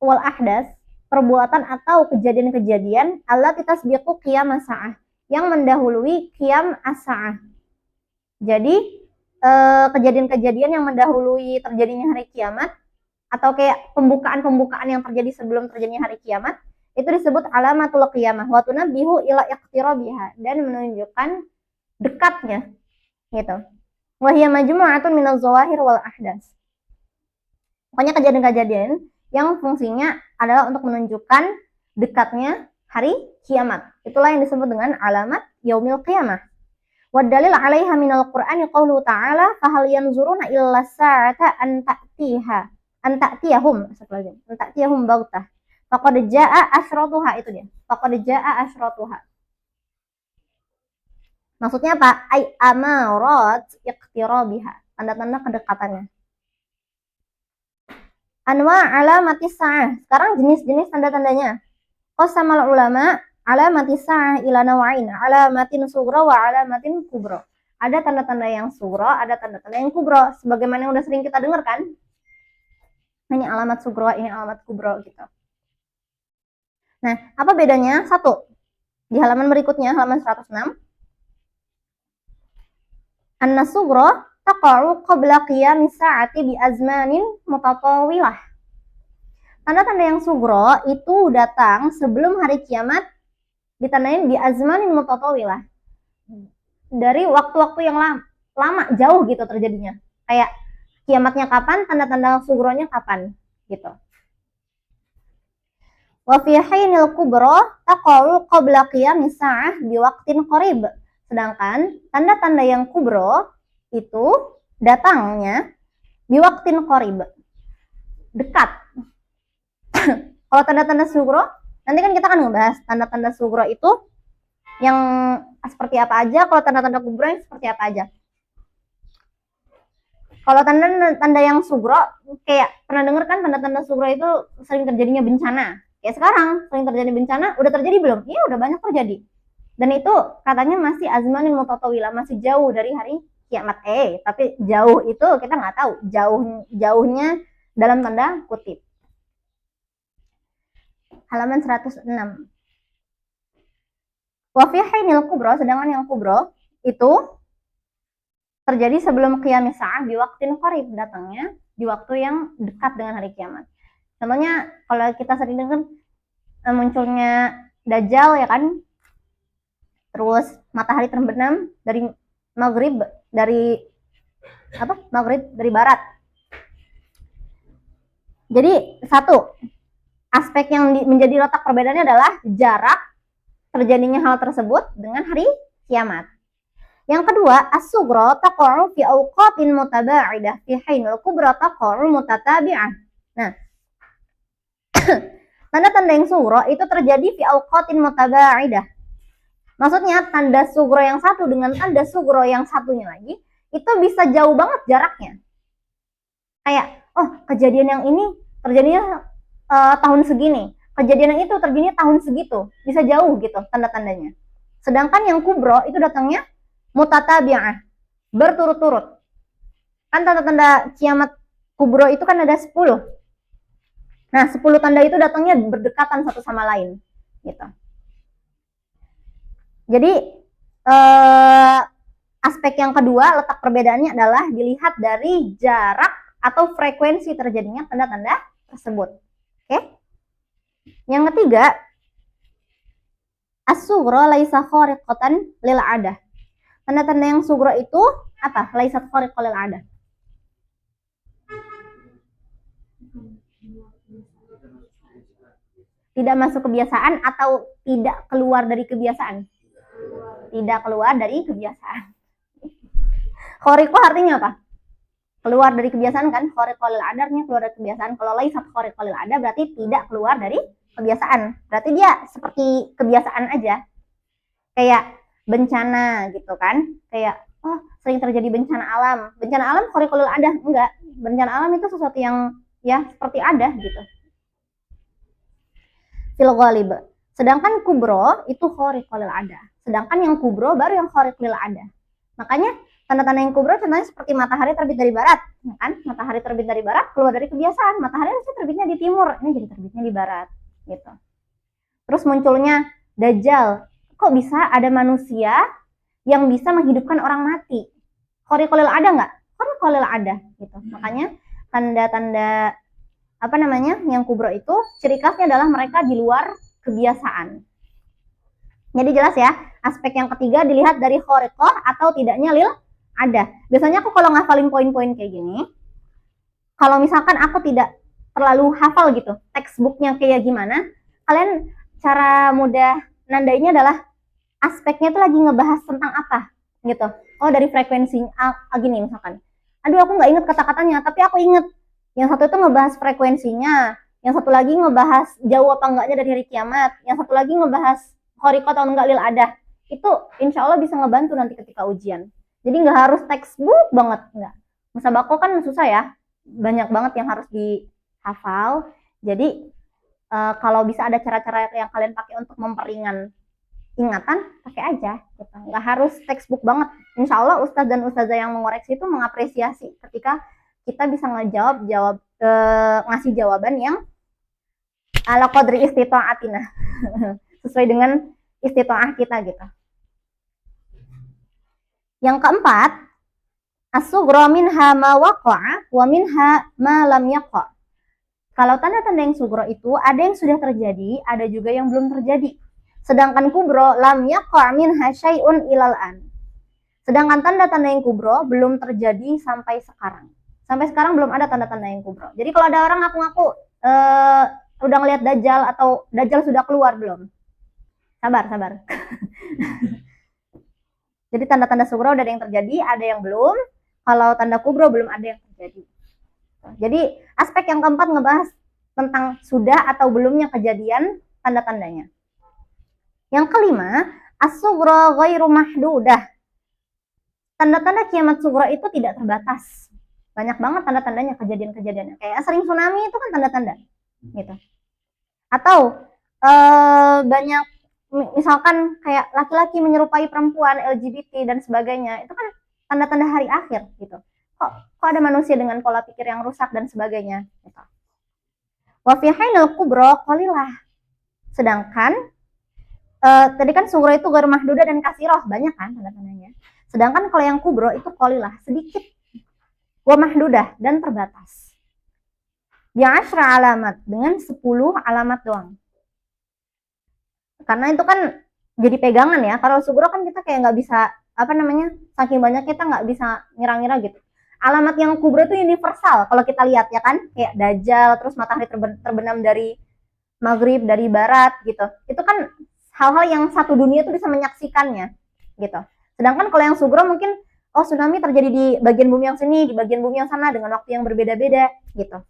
wal ahdas, perbuatan atau kejadian-kejadian allati tasbiqu qiyamas sa'ah, yang mendahului qiyam as-sa'ah. Jadi kejadian-kejadian yang mendahului terjadinya hari kiamat, atau kayak pembukaan-pembukaan yang terjadi sebelum terjadinya hari kiamat, itu disebut alamatul qiyamah wa tunabbihu ila iqtirabiha, dan menunjukkan dekatnya gitu. Wa hiya majmu'atun minaz zawahir wal ahdas. Pokoknya kejadian-kejadian yang fungsinya adalah untuk menunjukkan dekatnya hari kiamat. Itulah yang disebut dengan alamat yaumil qiyamah. Wa dalil 'alaiha minal Qur'ani qauluhu ta'ala fa hal yanzuruna illa sa'ata an ta'tiyahum baghtah faqad jaa'a asyratuha. Itu dia, faqad jaa'a asyratuha. Maksudnya apa? Ay amarat iqtirabiha, tanda-tanda kedekatannya. Anwa alamatis sa'ah, sekarang jenis-jenis tanda-tandanya. Qasamal ulama alamatis sa'ah ila nawain, alamatin sughra wa alamatin kubra. Ada tanda-tanda yang sughra, ada tanda-tanda yang kubra, sebagaimana yang udah sering kita dengar kan? Ini alamat sughra, ini alamat kubra gitu. Nah, apa bedanya? Satu, di halaman berikutnya, halaman 106. Anna sughra taqa'u qabla qiyamis sa'ati bi azmanin mutatawilah. Tanda-tanda yang sughra itu datang sebelum hari kiamat, ditandain bi azmanin mutatawilah, dari waktu-waktu yang lama jauh gitu terjadinya. Kayak kiamatnya kapan, tanda-tanda sughronya kapan gitu. Wa fi hinil kubra taqa'u qabla qiyamis sa'ah bi waqtin qarib. Sedangkan tanda-tanda yang kubro itu datangnya biwaktin qarib, dekat. Kalau tanda-tanda sugro, nanti kan kita akan ngebahas tanda-tanda sugro itu yang seperti apa aja, kalau tanda-tanda kubro yang seperti apa aja. Kalau tanda-tanda yang sugro, kayak pernah denger kan tanda-tanda sugro itu sering terjadinya bencana. Kayak sekarang sering terjadi bencana, udah terjadi belum? Iya, udah banyak terjadi. Dan itu katanya masih azmanin mutatawila, masih jauh dari hari kiamat. Tapi jauh itu kita nggak tahu, jauhnya dalam tanda kutip. Halaman 106. Wa fi hinil kubra, sedangkan yang kubra itu terjadi sebelum qiyamis sa'ah di waqtin qarib, datangnya di waktu yang dekat dengan hari kiamat. Contohnya kalau kita sering dengar munculnya Dajjal ya kan, terus matahari terbenam dari maghrib, dari barat. Jadi satu aspek yang menjadi letak perbedaannya adalah jarak terjadinya hal tersebut dengan hari kiamat. Yang kedua, as-sughra taqa'u fi awqatin mutaba'idah fi hinil kubra taqa'u mutatabi'ah. Nah, tanda-tanda yang sughra itu terjadi fi awqatin mutaba'idah. Maksudnya tanda sugro yang satu dengan tanda sugro yang satunya lagi itu bisa jauh banget jaraknya. Kayak, kejadian yang ini terjadinya tahun segini, kejadian yang itu terjadinya tahun segitu, bisa jauh gitu tanda-tandanya. Sedangkan yang kubro itu datangnya mutatabi'ah, berturut-turut. Kan tanda-tanda kiamat kubro itu kan ada 10. Nah, 10 tanda itu datangnya berdekatan satu sama lain. Gitu. Jadi, aspek yang kedua, letak perbedaannya adalah dilihat dari jarak atau frekuensi terjadinya tanda-tanda tersebut. Oke? Yang ketiga, as-sughra laisa khariqatan lil 'adah. Tanda-tanda yang sughra itu apa? Laisat khariqatan lil 'adah. Tidak masuk kebiasaan atau tidak keluar dari kebiasaan? Tidak keluar dari kebiasaan. Khariqah artinya apa? Keluar dari kebiasaan kan? Khariqah lil 'adarnya keluar dari kebiasaan. Kalau laisat khariqah lil 'adah berarti tidak keluar dari kebiasaan. Berarti dia seperti kebiasaan aja. Kayak bencana gitu kan? Kayak sering terjadi bencana alam. Bencana alam khariqah lil 'adah? Enggak. Bencana alam itu sesuatu yang ya seperti ada gitu. Fil ghalib. Sedangkan kubro itu khariqah lil 'adah. Sedangkan yang kubro baru yang khariqah lil 'adah. Makanya tanda-tanda yang kubro contohnya seperti matahari terbit dari barat, ya kan? Matahari terbit dari barat keluar dari kebiasaan. Matahari harusnya terbitnya di timur, ini jadi terbitnya di barat, gitu. Terus munculnya Dajjal. Kok bisa ada manusia yang bisa menghidupkan orang mati? Khariqah lil 'adah nggak? Khariqah lil 'adah, gitu. Makanya tanda-tanda apa namanya yang kubro itu ciri khasnya adalah mereka di luar kebiasaan. Jadi jelas ya, aspek yang ketiga dilihat dari khariqah atau tidaknya lil 'adah. Biasanya aku kalau ngafalin poin-poin kayak gini, kalau misalkan aku tidak terlalu hafal gitu textbooknya kayak gimana, kalian cara mudah nandainya adalah aspeknya tuh lagi ngebahas tentang apa gitu. Oh dari frekuensinya gini misalkan, aduh aku nggak inget kata-katanya tapi aku inget yang satu itu ngebahas frekuensinya, yang satu lagi ngebahas jauh apa enggaknya dari hari kiamat, yang satu lagi ngebahas khariqah atau enggak lil 'adah. Itu insya Allah bisa ngebantu nanti ketika ujian. Jadi nggak harus textbook banget, nggak. Musabaqah kan susah ya, banyak banget yang harus dihafal. Jadi kalau bisa ada cara-cara yang kalian pakai untuk memperingan ingatan, pakai aja. Gitu. Nggak harus textbook banget. Insya Allah ustadz dan ustazah yang mengoreksi itu mengapresiasi ketika kita bisa ngasih jawaban yang ala qadri istita'atina sesuai dengan istita'ah kita gitu. Yang keempat, as-sughra minha ma waqa'a wa minha ma lam yaqa'. Kalau tanda-tanda yang sughra itu ada yang sudah terjadi, ada juga yang belum terjadi. Sedangkan kubro lam yaqa' minha syai'un ilal an. Sedangkan tanda-tanda yang kubro belum terjadi sampai sekarang. Sampai sekarang belum ada tanda-tanda yang kubro. Jadi kalau ada orang ngaku-ngaku udah ngelihat Dajjal atau Dajjal sudah keluar belum? Sabar. Jadi tanda-tanda sughra udah ada yang terjadi, ada yang belum. Kalau tanda kubro belum ada yang terjadi. Jadi aspek yang keempat ngebahas tentang sudah atau belumnya kejadian tanda-tandanya. Yang kelima, as-sughra ghairu mahdudah. Tanda-tanda kiamat sughra itu tidak terbatas. Banyak banget tanda-tandanya, kejadian-kejadiannya. Kayak sering tsunami itu kan tanda-tanda, gitu. Atau banyak, misalkan kayak laki-laki menyerupai perempuan, LGBT dan sebagainya, itu kan tanda-tanda hari akhir, gitu. Kok ada manusia dengan pola pikir yang rusak dan sebagainya, gitu. Wa fi hainal kubra qalilah. Sedangkan tadi kan sughra itu ghairu mahdudah dan kasiroh, banyak kan tanda-tandanya. Sedangkan kalau yang kubro itu qalilah, sedikit. Wa mahdudah dan terbatas. Bi'ashra alamat, dengan 10 alamat doang. Karena itu kan jadi pegangan ya. Kalau sughra kan kita kayak nggak bisa saking banyak kita nggak bisa ngira-ngira gitu. Alamat yang kubro itu universal kalau kita lihat ya kan, kayak Dajjal, terus matahari terbenam dari maghrib, dari barat gitu. Itu kan hal-hal yang satu dunia itu bisa menyaksikannya gitu. Sedangkan kalau yang sughra mungkin tsunami terjadi di bagian bumi yang sini, di bagian bumi yang sana dengan waktu yang berbeda-beda gitu.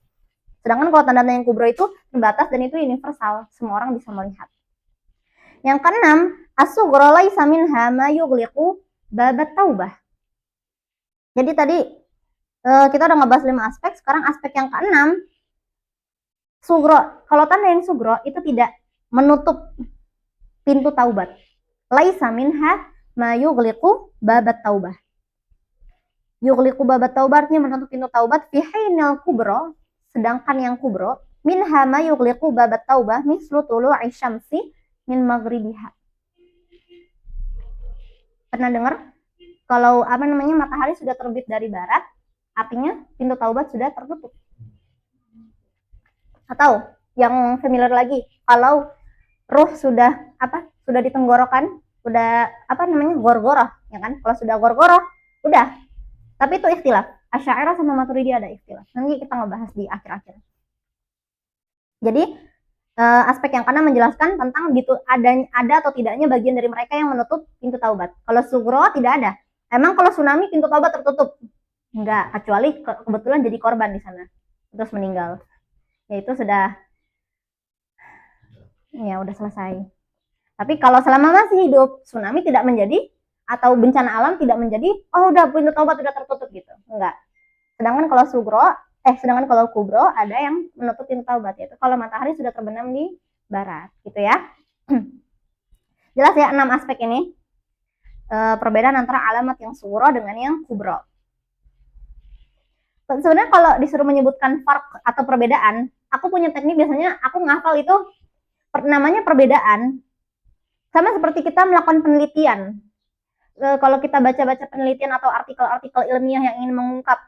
Sedangkan kalau tanda-tanda yang kubro itu terbatas dan itu universal, semua orang bisa melihat. Yang keenam, as-sughra laisa minha ma yughliqu babat taubah. Jadi tadi kita udah ngebahas 5 aspek, sekarang aspek yang keenam, sughra. Kalau tanda yang sughra itu tidak menutup pintu taubat. Laisa minha ma yughliqu babat taubah. Yughliqu babat taubatnya menutup pintu taubat, fi hainil kubro, sedangkan yang kubro, minha ma yughliqu babat taubah mislu tulu'i syamsi min maghribiha. Pernah dengar? Kalau matahari sudah terbit dari barat, artinya pintu taubat sudah tertutup. Atau yang familiar lagi, kalau ruh sudah sudah di tenggorokan, udah gorgoroh, ya kan? Kalau sudah gorgoroh, udah. Tapi itu ikhtilaf. Asy'ariyah sama Maturidiyah ada ikhtilaf. Nanti kita ngebahas di akhir-akhir. Jadi aspek yang kanan menjelaskan tentang ada atau tidaknya bagian dari mereka yang menutup pintu taubat. Kalau sugro tidak ada. Emang kalau tsunami pintu taubat tertutup? Enggak, kecuali kebetulan jadi korban di sana terus meninggal. Ya itu sudah selesai. Tapi kalau selama masih hidup, tsunami tidak menjadi atau bencana alam tidak menjadi, oh udah pintu taubat sudah tertutup gitu. Enggak. Sedangkan kalau kubro ada yang menutup pintu taubat, yaitu kalau matahari sudah terbenam di barat, gitu ya. Jelas ya 6 aspek ini. Perbedaan antara alamat yang sugro dengan yang kubro. Sebenarnya kalau disuruh menyebutkan farq atau perbedaan, aku punya teknik biasanya aku ngafal itu namanya perbedaan. Sama seperti kita melakukan penelitian. Kalau kita baca-baca penelitian atau artikel-artikel ilmiah yang ingin mengungkap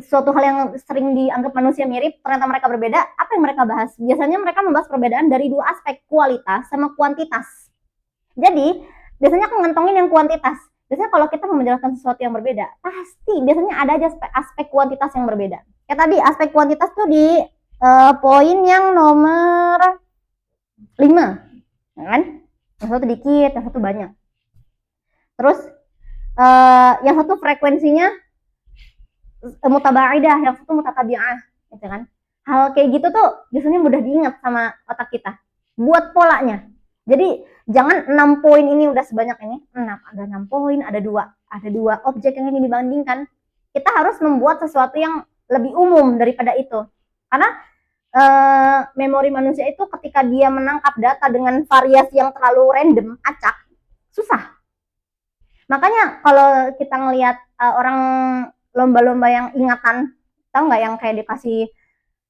suatu hal yang sering dianggap manusia mirip, ternyata mereka berbeda, apa yang mereka bahas? Biasanya mereka membahas perbedaan dari 2 aspek, kualitas sama kuantitas. Jadi, biasanya aku ngantongin yang kuantitas. Biasanya kalau kita mau menjelaskan sesuatu yang berbeda, pasti biasanya ada aja aspek kuantitas yang berbeda. Kayak tadi, aspek kuantitas tuh di poin yang nomor 5. Ya kan? Yang satu dikit, yang satu banyak. Terus, yang satu frekuensinya mutabaidah, yang satu mutatabi'ah, gitu kan. Hal kayak gitu tuh biasanya mudah diingat sama otak kita. Buat polanya. Jadi jangan 6 poin ini udah sebanyak ini, ada 6 poin, ada dua objek yang ingin dibandingkan. Kita harus membuat sesuatu yang lebih umum daripada itu. Karena memori manusia itu ketika dia menangkap data dengan variasi yang terlalu random, acak, susah. Makanya kalau kita ngelihat orang lomba-lomba yang ingatan, tahu nggak yang kayak dikasih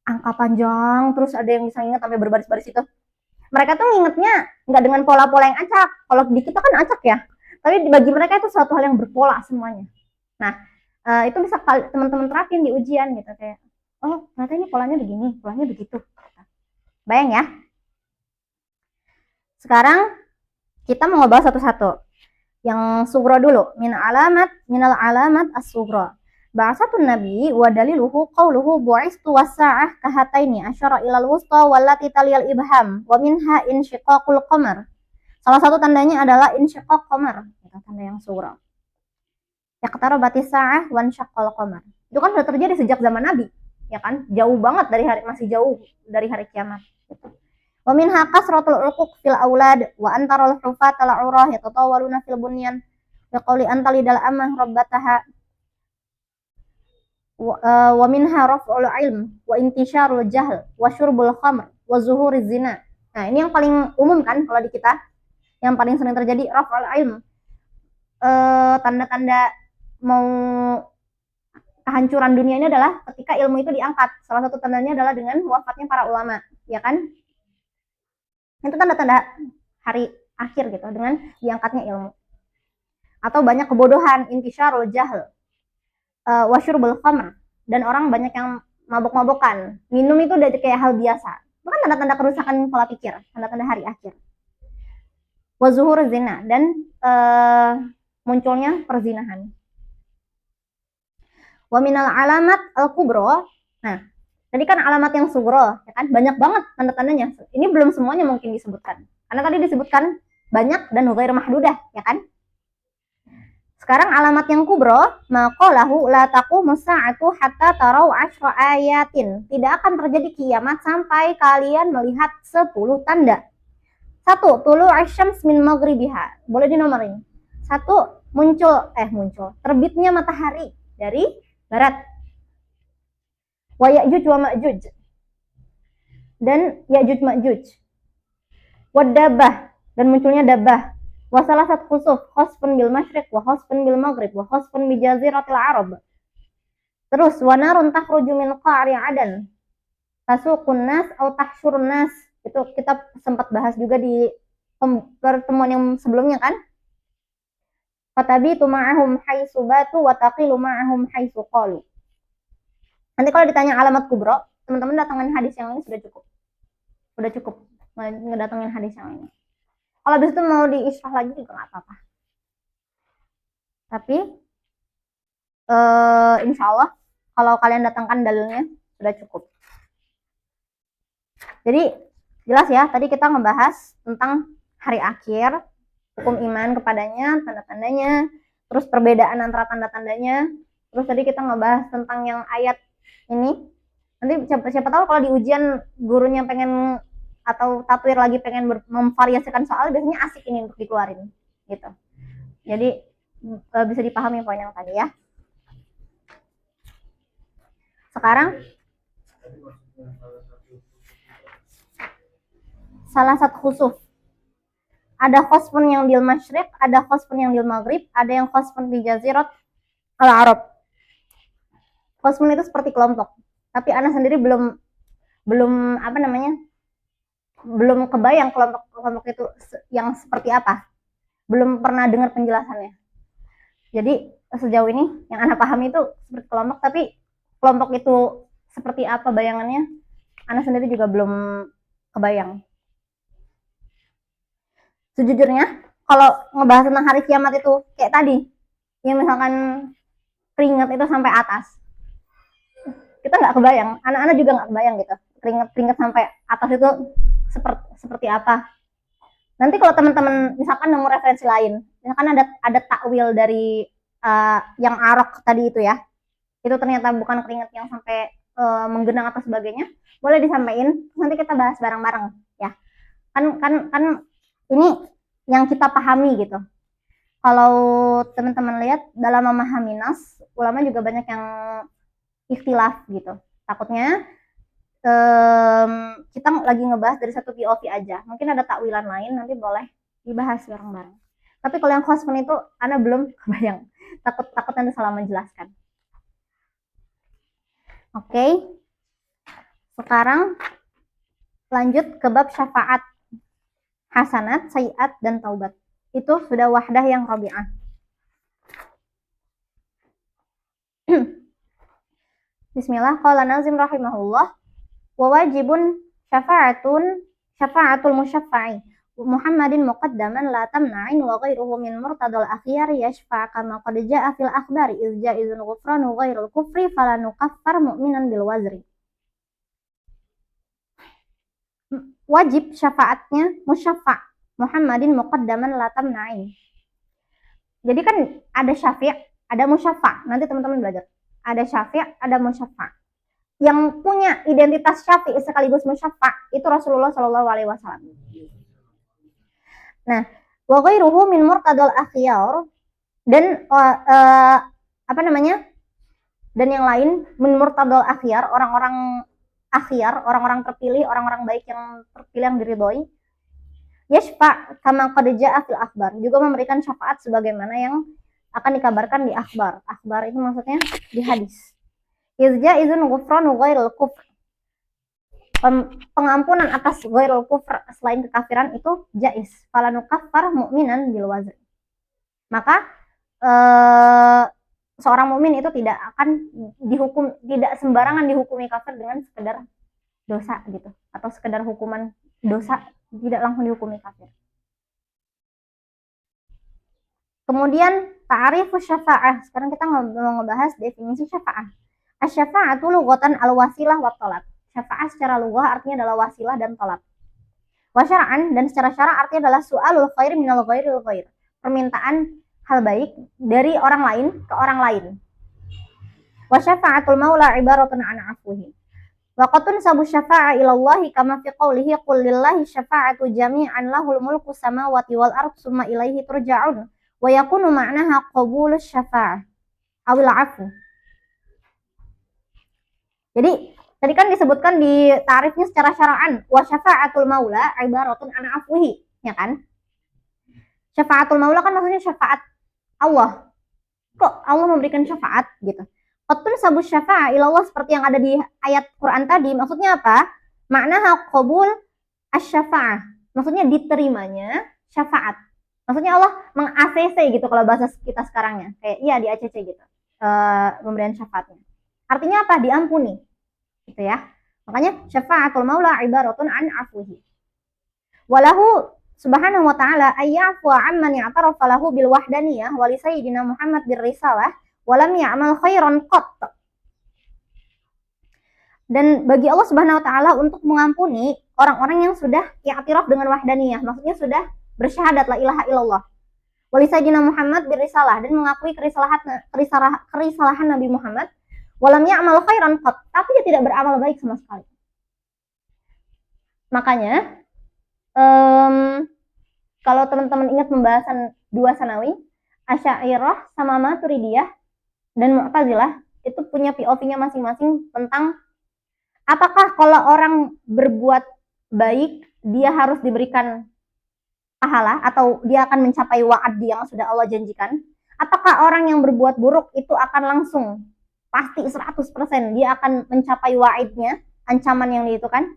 angka panjang, terus ada yang bisa ingat sampai berbaris-baris itu. Mereka tuh ngingetnya nggak dengan pola-pola yang acak. Kalau di kita kan acak ya, tapi bagi mereka itu suatu hal yang berpola semuanya. Nah, itu bisa teman-teman terapin di ujian gitu, kayak, oh ternyata ini polanya begini, polanya begitu. Bayang ya. Sekarang kita mau ngebahas satu-satu. Yang sugro dulu, minal alamat as-sugro. Ba'asatun nabi wa daliluhu qawluhu bu'istu was-sa'ah kahataini asyara ilal wusta wallati taliyal ibham wa minha insyiqaqul qamar. Salah satu tandanya adalah insyiqaq qamar, itu tanda yang sugro. Yaqtarabatis sa'ah wa insyaqqal qamar. Itu kan sudah terjadi sejak zaman Nabi, ya kan? Jauh banget masih jauh dari hari kiamat. Wa minha kasratul uquq fil aulad wa antarul hufatal urah yatatawaluna fil bunyan wa qawli antalidal amah rabbataha wa minha raf'ul ilm wa intisyarul jahl wa syurbul khamr wa zuhuriz zina. Nah, ini yang paling umum kan kalau di kita. Yang paling sering terjadi raf'ul ilm. Tanda-tanda mau kehancuran dunia ini adalah ketika ilmu itu diangkat. Salah satu tandanya adalah dengan wafatnya para ulama, ya kan? Itu tanda-tanda hari akhir gitu, dengan diangkatnya ilmu. Atau banyak kebodohan, intisyarul jahl, wasyurbul khamr, dan orang banyak yang mabok-mabokan. Minum itu udah kayak hal biasa. Itu kan tanda-tanda kerusakan pola pikir, tanda-tanda hari akhir. Wazuhur zina, dan munculnya perzinahan. Wa minal alamat al-kubro. Nah, tadi kan alamat yang sugro, ya kan? Banyak banget tanda-tandanya. Ini belum semuanya mungkin disebutkan. Karena tadi disebutkan banyak dan ghair mahdudah, ya kan? Sekarang alamat yang kubro, maqalahu la taqumus sa'atu hatta tarau 10 ayatin. Tidak akan terjadi kiamat sampai kalian melihat 10 tanda. 1. Tulu asyams min maghribiha. Boleh dinomorin. 1. Terbitnya matahari dari barat. Wa Ya'juj wa Ma'juj, dan Ya'juj Ma'juj. Wa dabbah, dan munculnya dabbah. Wa salasat khusuf, khasfun bil masyriq wa khasfun bil maghrib wa khasfun bi jaziratil arab. Terus wa narun takhruju min qa'ri adan tasuqun nas atau tahsyurun nas. Itu kita sempat bahas juga di pertemuan yang sebelumnya kan. Fatabitu ma'ahum haitsu batu wa taqilu ma'ahum haitsu qalu. Nanti kalau ditanya alamat kubro, teman-teman datangin hadis yang ini sudah cukup. Sudah cukup ngedatengin hadis yang ini. Kalau habis itu mau diisrah lagi juga nggak apa-apa. Tapi insya Allah kalau kalian datangkan dalilnya sudah cukup. Jadi jelas ya, tadi kita ngebahas tentang hari akhir, hukum iman kepadanya, tanda-tandanya, terus perbedaan antara tanda-tandanya. Terus tadi kita ngebahas tentang yang ayat ini. Nanti siapa tahu kalau di ujian gurunya pengen atau tatwir lagi pengen memvariasikan soal, biasanya asik ini untuk dikeluarin gitu. Jadi bisa dipahami poin yang tadi ya. Sekarang salah satu khusuf. Ada khosfun yang bil masyriq, ada khosfun yang bil maghrib, ada yang khosfun di jazirat al arab. Khosfun itu seperti kelompok, tapi Ana sendiri belum apa namanya, belum kebayang kelompok itu yang seperti apa, belum pernah dengar penjelasannya. Jadi sejauh ini yang Ana pahami itu seperti kelompok, tapi kelompok itu seperti apa bayangannya, Ana sendiri juga belum kebayang. Sejujurnya kalau ngebahas tentang hari kiamat itu kayak tadi, ya misalkan keringat itu sampai atas, kita nggak kebayang, anak-anak juga nggak kebayang gitu, keringat sampai atas itu seperti apa. Nanti kalau teman-teman misalkan nemu referensi lain, misalkan ada takwil dari yang arok tadi itu ya, itu ternyata bukan keringat yang sampai menggenang atau sebagainya, boleh disampaikan, nanti kita bahas bareng-bareng ya. Kan ini yang kita pahami gitu. Kalau teman-teman lihat dalam memahami nas, ulama juga banyak yang ikhtilaf gitu. Takutnya kita lagi ngebahas dari satu POV aja, mungkin ada takwilan lain, nanti boleh dibahas bareng-bareng. Tapi kalau yang khosfun itu Ana belum kebayang, takut nanti salah menjelaskan. Oke. Sekarang lanjut ke bab syafaat, hasanat, sayiat, dan taubat. Itu sudah wahdah yang rabi'ah. Bismillah, qala Nazim rahimahullah, wa wajibun syafa'atul musyaffa'i Muhammadin muqaddaman la tamna'in wa ghairuhu min murtadal akhyar yashfa' kama qad ja'a fil akhbari iz ja'izun ghufranu ghairul kufri fala nukaffar mu'minan bil wazri. Wajib syafaatnya musyaffa' Muhammadin muqaddaman la tamna'in. Jadi kan ada syafi', ada musyaffa'. Nanti teman-teman belajar. Ada syafi', ada musyaffa'. Yang punya identitas syafi' sekaligus musyaffa' itu Rasulullah Shallallahu alaihi wasallam. Nah, wa ghairuhu min murtadal akhyar, dan apa namanya? Dan yang lain min murtadal akhyar, orang-orang akhyar, orang-orang terpilih, orang-orang baik yang terpilih yang diridhoi. Yashfa' kama qad ja'a fil akhbar, juga memberikan syafaat sebagaimana yang akan dikabarkan di akhbar. Akhbar itu maksudnya di hadis. Izja izun ghufranu ghairul kufr, pengampunan atas ghairul kufr, selain kekafiran itu jaiz. Fala nukaffar mu'minan bil wazr, maka seorang mukmin itu tidak akan dihukum, tidak sembarangan dihukumi kafir dengan sekedar dosa gitu, atau sekedar hukuman dosa, tidak langsung dihukumi kafir. Kemudian ta'rifus syafa'ah. Sekarang kita mau ngebahas definisi syafa'ah. Asy-syafa'atu lughatan al-wasilah wa talab. Syafa'ah secara lughah artinya adalah wasilah dan talab. Wa syar'an, dan secara syara' artinya adalah su'alul khair minal ghairil ghair. Permintaan hal baik dari orang lain ke orang lain. Wa syafa'atul maula ibaratun an 'afwihi. Wa qatun sabu syafa'a ilallahi kama fi qawlihi qul lillahi syafa'atu jami'an lahul mulku samawati wal ard summa ilaihi turja'un. Wa yakunu ma'naha qabulus syafa'ah awil 'afu. Jadi tadi kan disebutkan di tarifnya secara syara'an, wa syafa'atul maula ibaratun an 'afwihi, ya kan? Syafaatul maula kan maksudnya syafaat Allah. Kok Allah memberikan syafaat gitu? Qatun sabus syafa'a ilallah seperti yang ada di ayat Quran tadi. Maksudnya apa? Makna qabul asy-syafa'ah. Maksudnya diterimanya syafaat. Maksudnya Allah meng-ACC gitu kalau bahasa kita sekarangnya. Kayak iya di ACC gitu. Pemberian syafaatnya. Artinya apa? Diampuni. Gitu ya. Makanya syafaatul maula ibaratun an afuhi. Walahu subhanahu wa ta'ala ayyafu amman ya'tarafa lahu bil wahdaniyah wa li sayyidina Muhammad bir risalah wa lam ya'mal khairan qat. Dan bagi Allah Subhanahu wa taala untuk mengampuni orang-orang yang sudah i'tiraf dengan wahdaniyah, maksudnya sudah bersyahadat la ilaha illallah. Wa li sayyidina Muhammad bir risalah dan mengakui kerisalahan Nabi Muhammad wa lam ya'mal khairan qat, tapi dia tidak beramal baik sama sekali. Makanya kalau teman-teman ingat pembahasan dua sanawi, Asy'ariyah sama Maturidiyah dan Mu'tazilah itu punya POV-nya masing-masing tentang apakah kalau orang berbuat baik dia harus diberikan pahala atau dia akan mencapai wa'ad yang sudah Allah janjikan? Apakah orang yang berbuat buruk itu akan langsung pasti 100% dia akan mencapai wa'idnya, ancaman yang itu kan?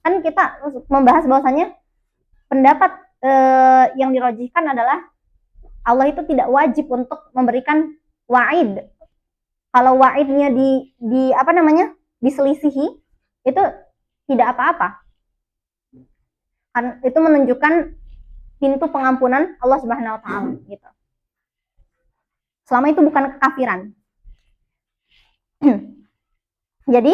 Kan kita membahas bahwasanya pendapat yang dirojihkan adalah Allah itu tidak wajib untuk memberikan wa'id. Kalau wa'idnya diselisihi, itu tidak apa-apa. Kan itu menunjukkan pintu pengampunan Allah Subhanahu wa taala gitu. Selama itu bukan kekafiran. Jadi,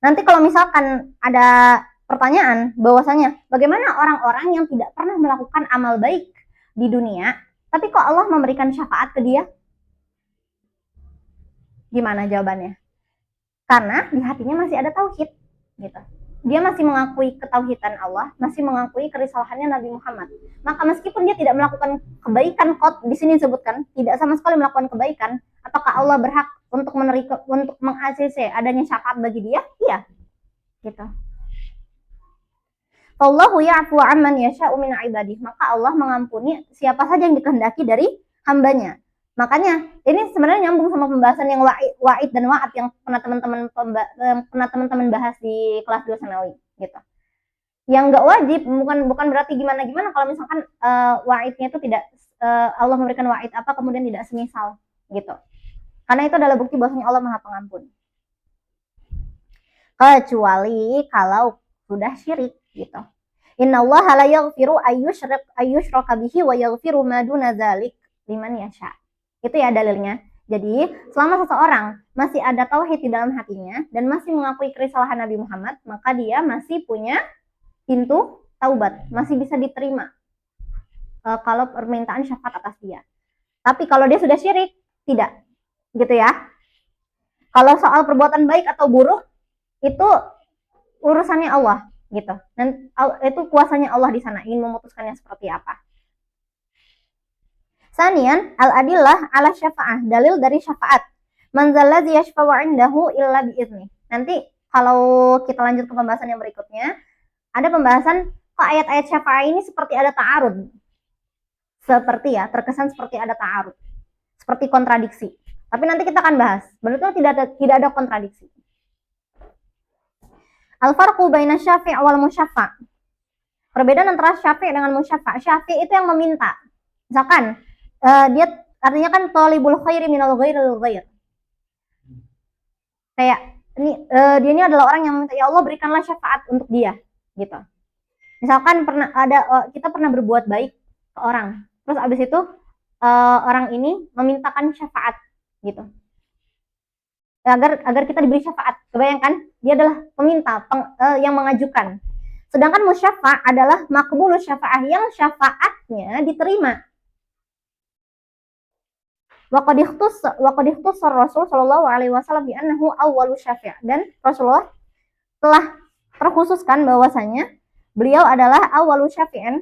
nanti kalau misalkan ada pertanyaan bahwasanya bagaimana orang-orang yang tidak pernah melakukan amal baik di dunia, tapi kok Allah memberikan syafaat ke dia? Gimana jawabannya? Karena di hatinya masih ada tauhid, gitu. Dia masih mengakui ketauhidan Allah, masih mengakui kerisalahannya Nabi Muhammad. Maka meskipun dia tidak melakukan kebaikan, di sini disebutkan tidak sama sekali melakukan kebaikan, apakah Allah berhak untuk meng-ACC adanya syafaat bagi dia? Iya, gitu. Allahu ya'fu amman yasha'u min ibadih. Maka Allah mengampuni siapa saja yang dikehendaki dari hambanya. Makanya ini sebenarnya nyambung sama pembahasan yang wa'id dan wa'at yang pernah teman-teman bahas di kelas 2 sanawi gitu. Yang enggak wajib bukan berarti gimana-gimana kalau misalkan wa'idnya itu tidak Allah memberikan wa'id apa kemudian tidak semisal gitu. Karena itu adalah bukti bahwasanya Allah Maha Pengampun. Kecuali kalau sudah syirik gitu. Innallaha la yaghfiru ayyushraka bihi wa yaghfiru ma duna dzalik liman yasha. Itu ya dalilnya. Jadi, selama seseorang masih ada tauhid di dalam hatinya dan masih mengakui kerisalahan Nabi Muhammad, maka dia masih punya pintu taubat, masih bisa diterima kalau permintaan syafaat atas dia. Tapi kalau dia sudah syirik, tidak. Gitu ya. Kalau soal perbuatan baik atau buruk, itu urusannya Allah gitu. Dan itu kuasanya Allah di sana ingin memutuskannya seperti apa. Sanian al-adillah ala syafa'ah, dalil dari syafaat. Man zalladzi yashfa'u 'indahu illa bi'idznih. Nanti kalau kita lanjut ke pembahasan yang berikutnya, ada pembahasan kok ayat-ayat syafa'ah ini seperti ada ta'arud. Seperti ya, terkesan seperti ada ta'arud. Seperti kontradiksi. Tapi nanti kita akan bahas. Betul tidak ada kontradiksi. Al-farqu baina syafi' wal musyaffa'. Perbedaan antara syafi' dengan musyaffa'. Syafi' itu yang meminta. Misalkan dia artinya kan talibul khairi minal ghairil ghair. Kayak dia ini adalah orang yang minta ya Allah berikanlah syafaat untuk dia gitu. Misalkan kita pernah berbuat baik ke orang. Terus abis itu orang ini memintakan syafaat gitu. Agar kita diberi syafaat. Kebayangkan, dia adalah peminta yang mengajukan. Sedangkan musyaffa' adalah maqbulus syafa'ah yang syafaatnya diterima. Wa qad ikhtussar Rasul sallallahu alaihi wasallam bi annahu awwalu syafi'. Dan Rasulullah telah terkhususkan bahwasanya beliau adalah awwalu syafi'in,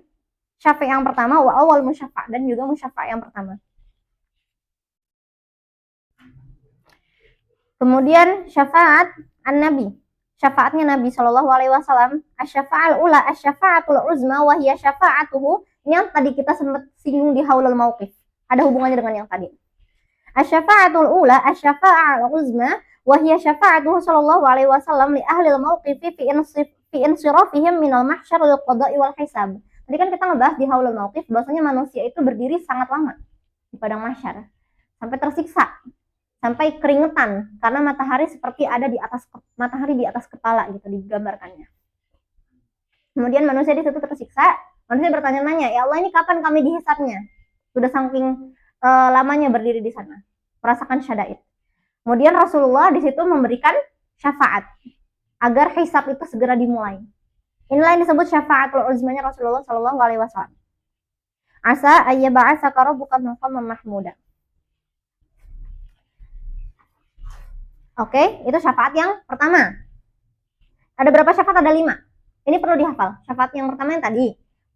syafi' yang pertama, wa awwal musyaffa' dan juga musyaffa' yang pertama. Kemudian syafaat an-nabi, syafaatnya Nabi Shallallahu alaihi wasallam, asy-syafa'al ula asy-syafa'atul uzma wa hiya syafa'atuhu Ini yang tadi kita sempat singgung di haulul mauqif. Ada hubungannya dengan yang tadi. Asy-syafa'atul ula, asy-syafa'atul uzma, wa hiya syafa'atuhu sallallahu alaihi wasallam li ahli al-mauqif fi insirafihim minal mahsyar lil qada'i wal hisab. Tadi kan kita ngebahas di haulul mauqif bahwasanya manusia itu berdiri sangat lama di padang mahsyar sampai tersiksa, sampai keringetan karena matahari seperti ada di atas matahari di atas kepala gitu digambarkannya. Kemudian manusia di situ tersiksa, manusia bertanya-tanya, ya Allah ini kapan kami dihisabnya? Sudah saking lamanya berdiri di sana, merasakan syada'id. Kemudian Rasulullah di situ memberikan syafaat agar hisab itu segera dimulai. Inilah yang disebut syafaatul uzmanya Rasulullah Shallallahu Alaihi Wasallam. Asa ayyaba'asaka rabbuka maqaman mahmuda. Oke, itu syafaat yang pertama. Ada berapa syafaat? Ada 5. Ini perlu dihafal. Syafaat yang pertama yang tadi.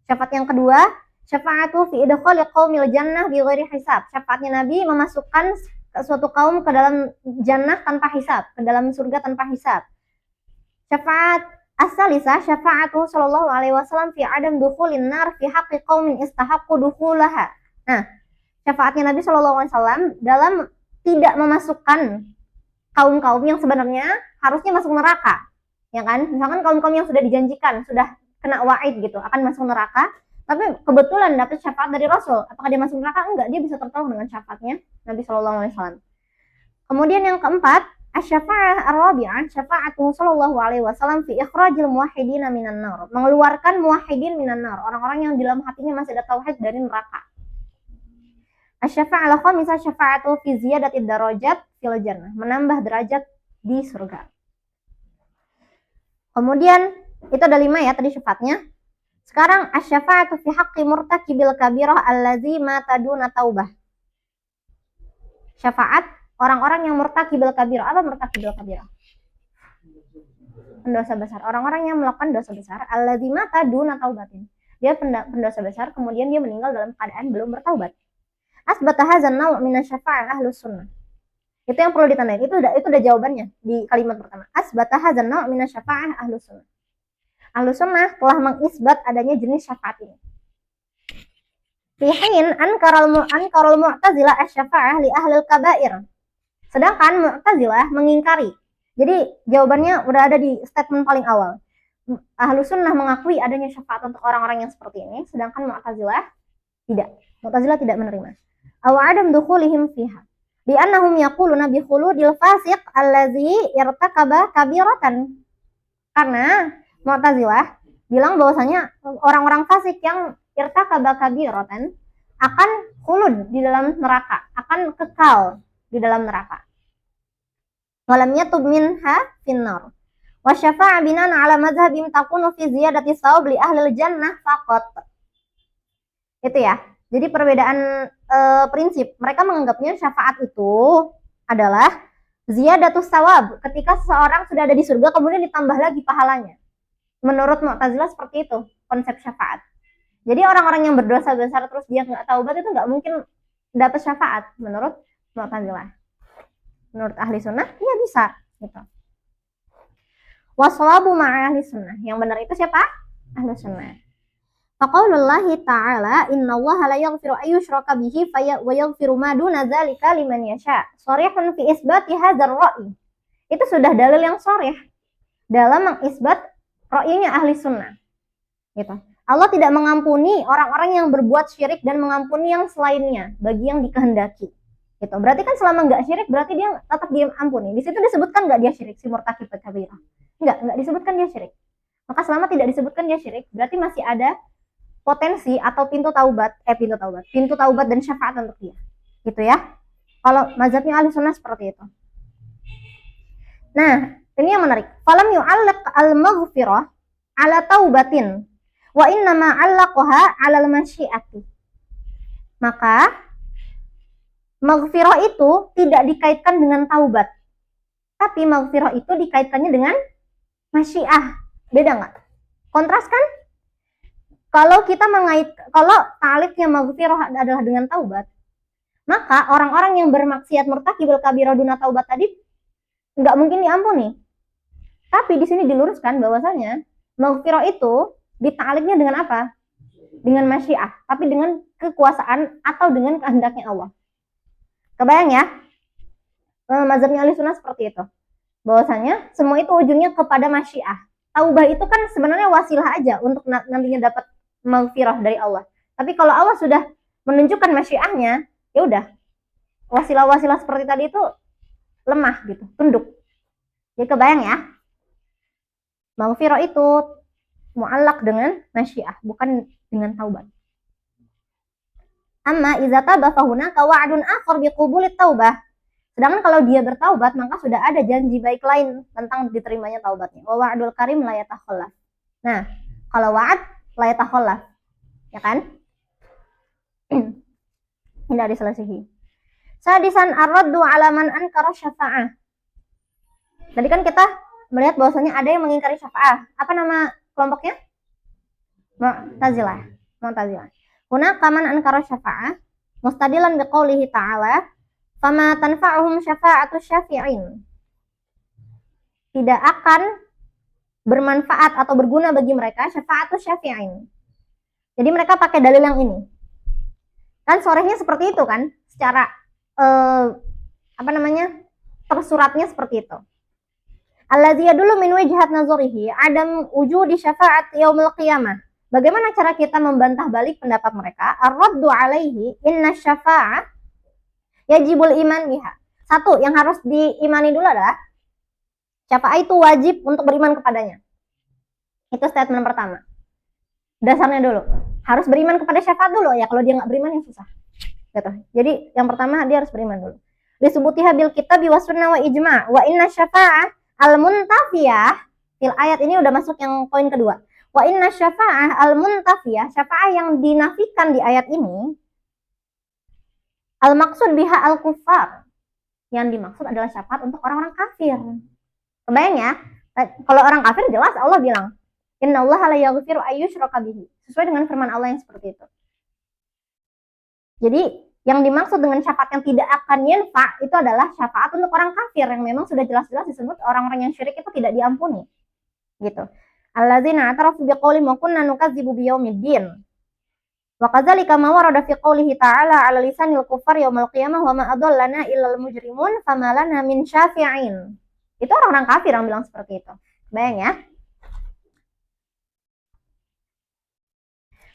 Syafaat yang kedua, syafaatu fi idkhali qaumil jannah bi ghairi hisab. Syafaatnya Nabi memasukkan suatu kaum ke dalam jannah tanpa hisab, ke dalam surga tanpa hisab. Syafaat as-salisa syafaatu sallallahu alaihi wasallam fi adam dukhulin nar fi haqqi qaumin istahaqqu dukhulaha. Nah, syafaatnya Nabi sallallahu alaihi wasallam dalam tidak memasukkan kaum-kaum yang sebenarnya harusnya masuk neraka. Ya kan? Misalkan kaum-kaum yang sudah dijanjikan, sudah kena wa'id gitu, akan masuk neraka, tapi kebetulan dapat syafaat dari Rasul. Apakah dia masuk neraka? Enggak, dia bisa tertolong dengan syafaatnya Nabi sallallahu alaihi wasallam. Kemudian yang keempat, asy-syafa'ah ar-rabi'ah, syafa'atuhu sallallahu alaihi wasallam fi ikhrajil muwahhidina minan nar. Mengeluarkan muwahhidin minan nar, orang-orang yang di dalam hatinya masih ada tauhid dari neraka. Asy-syafa'ah al-khamisah syafa'atuhu fi ziyadatid darajat fil jannah, menambah derajat di surga. Kemudian itu ada 5 ya tadi syafaatnya. Sekarang asy-syafa'atu fi haqqi murtakibil kabirah allazi mata duna taubah. Syafaat orang-orang yang murtakibil kabirah. Apa murtakibil kabirah? Pendosa besar. Orang-orang yang melakukan dosa besar allazi mata duna taubatin. Dia pendosa besar kemudian dia meninggal dalam keadaan belum bertaubat. Asbata hadzal naw' min asy-syafa'ah ahlus sunnah. Itu yang perlu ditandai. Itu udah jawabannya di kalimat pertama. Asbata hadzal naw' min asy-syafa'ah ahlus sunnah. Ahlus sunnah telah mengisbat adanya jenis syafaat ini. Fihin ankarul mu'tazilah asy-syafa'ah li ahlil kaba'ir. Sedangkan Mu'tazilah mengingkari. Jadi jawabannya udah ada di statement paling awal. Ahlus sunnah mengakui adanya syafaat untuk orang-orang yang seperti ini, sedangkan Mu'tazilah tidak. Mu'tazilah tidak menerima. Aw adam dukhulihim fiha. Li'annahum yaquluna bi khuludil fasiq allazi irtakaba kabiratan. Karena Mu'tazilah bilang bahwasanya orang-orang fasik yang irtakaba kabiratan akan khulud di dalam neraka, akan kekal di dalam neraka. Walam yatub minha finnar. Wa syafa'a binan ala mazhabim takunu fi ziyadati sawab li ahlil jannah faqat. Itu ya. Jadi perbedaan prinsip. Mereka menganggapnya syafaat itu adalah ziyadatus sawab. Ketika seseorang sudah ada di surga kemudian ditambah lagi pahalanya. Menurut Mu'tazilah seperti itu konsep syafaat. Jadi orang-orang yang berdosa besar terus dia nggak taubat itu nggak mungkin dapat syafaat menurut Mu'tazilah. Menurut ahli sunnah, ya bisa gitu. Wassawabu ma'a ahli sunnah. Yang benar itu siapa? Ahli sunnah. Faqaulullahi ta'ala innallaha la yaghfiru ayyushraka bihi wa yaghfiru ma duna dzalika liman yasha. Sharihun fi isbati hadzal ra'i. Itu sudah dalil yang sharih dalam mengisbat ra'yinya ahli sunnah. Gitu. Allah tidak mengampuni orang-orang yang berbuat syirik dan mengampuni yang selainnya bagi yang dikehendaki. Gitu. Berarti kan selama nggak syirik berarti dia tetap diampuni. Di situ disebutkan nggak dia syirik si murtakib kabirah? Nggak disebutkan dia syirik. Maka selama tidak disebutkan dia syirik berarti masih ada potensi atau pintu taubat dan syafaat untuk dia. Gitu ya. Kalau mazhabnya ahli sunnah seperti itu. Nah, ini yang menarik. Falam yu'allaq al-maghfirah ala taubatin wa innama 'allaqaha 'ala al-masyiati. Maka maghfirah itu tidak dikaitkan dengan taubat. Tapi maghfirah itu dikaitkannya dengan masyiah. Beda nggak? Kontras kan? Kalau ta'lifnya maghfirah adalah dengan taubat, maka orang-orang yang bermaksiat murtakibul kabirah duna taubat tadi nggak mungkin diampuni. Tapi di sini diluruskan bahwasanya maghfirah itu dita'lifnya dengan apa? dengan masyiah, tapi dengan kekuasaan atau dengan kehendaknya Allah. Kebayang ya? Mazhabnya Ahlussunnah seperti itu. Bahwasanya semua itu ujungnya kepada masyiah. Taubah itu kan sebenarnya wasilah aja untuk nantinya dapat maghfirah dari Allah. Tapi kalau Allah sudah menunjukkan masyiahnya, ya udah. Wasilah-wasilah seperti tadi itu lemah gitu, tunduk. Jadi kebayang ya? Maghfirah itu mu'allaq dengan masyiah, bukan dengan taubat. Amma iza taba fahunaka wa'dun akhar biqubulit taubah. Sedangkan kalau dia bertaubat, maka sudah ada janji baik lain tentang diterimanya taubatnya. Wa wa'dul karim la yatakhallaf. Nah, kalau wa'ad la yatakhallaf, ya kan? Tidak diselisihi. Sadisan ar-raddu ala man ankara syafa'ah. Tadi kan kita melihat bahwasanya ada yang mengingkari syafa'ah. Apa nama kelompoknya? Mu'tazilah. Hunaka man ankara syafa'ah mustadilan biqaulihi ta'ala fama tanfa'uhum syafa'atu syafi'in. Tidak akan bermanfaat atau berguna bagi mereka syafa'atu syafi'in. Jadi mereka pakai dalil yang ini. Kan sorehnya seperti itu kan? Secara tersuratnya seperti itu. Alladzi yadullu min wajhat nazarihi adam wujudi syafa'at yaumil qiyamah. Bagaimana cara kita membantah balik pendapat mereka? Ar-raddu alaihi inna syafa'ah yajibul iman biha. Satu, yang harus diimani dulu adalah syafa'ah itu wajib untuk beriman kepadanya. Itu statement pertama. Dasarnya dulu. Harus beriman kepada syafa'at dulu ya. Kalau dia nggak beriman ya susah. Gitu. Jadi yang pertama dia harus beriman dulu. Disebutiha bil kitabi wa sunnah wa ijma' wa inna syafa'ah al-muntafiyah. Fil ayat ini udah masuk yang poin kedua. Wa inna syafa'ah al-muntafiyah, syafa'ah yang dinafikan di ayat ini, al-maksud biha al-kuffar. Yang dimaksud adalah syafaat untuk orang-orang kafir. Kebayang ya? Kalau orang kafir jelas Allah bilang, innallaha la yaghfiru ayyushraka bihi. Sesuai dengan firman Allah yang seperti itu. Jadi, yang dimaksud dengan syafaat yang tidak akan yanfa itu adalah syafaat untuk orang kafir yang memang sudah jelas-jelas disebut orang-orang yang syirik itu tidak diampuni. Gitu. Alladzina atarafu biqaulihim wa kunna nukadzibu biyaumiddin. Wa kadzalika ma warada fi qoulihi ta'ala 'ala lisanil kuffar yaumil qiyamah wa ma adallana illal mujrimun fama lana min syafi'in. Itu orang-orang kafir yang bilang seperti itu. Bayang ya?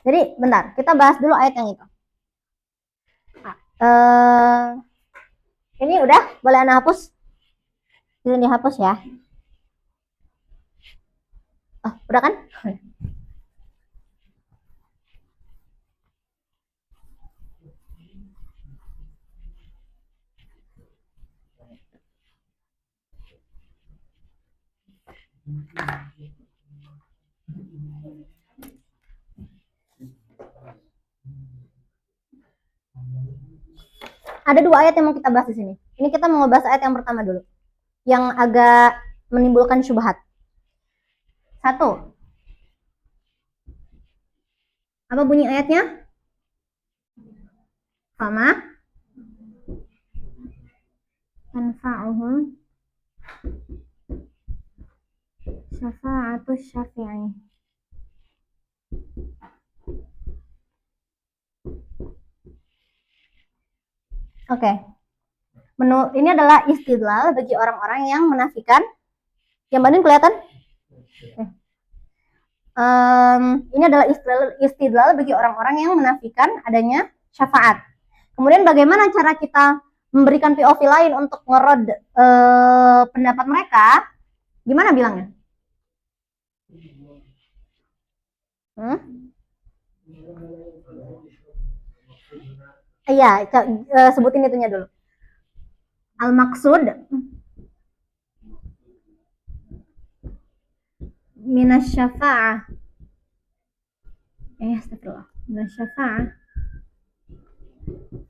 Jadi bentar, kita bahas dulu ayat yang itu. Ini udah, boleh Anda hapus? Ini dihapus ya. Oh, udah kan? Ada dua ayat yang mau kita bahas di sini. Ini kita mau bahas ayat yang pertama dulu, yang agak menimbulkan syubhat. Satu, apa bunyi ayatnya? Fama tanfa'uhum syafa'atus syafi'i. Oke. Ini adalah istidlal bagi orang-orang yang menafikan. Yang badan kelihatan? Ini adalah istidlal bagi orang-orang yang menafikan adanya syafaat. Kemudian bagaimana cara kita memberikan POV lain untuk ngerod pendapat mereka? Gimana bilangnya? Iya, sebutin itunya dulu. Al-maksud minas syafa'ah. Astagfirullah. Minas syafa'ah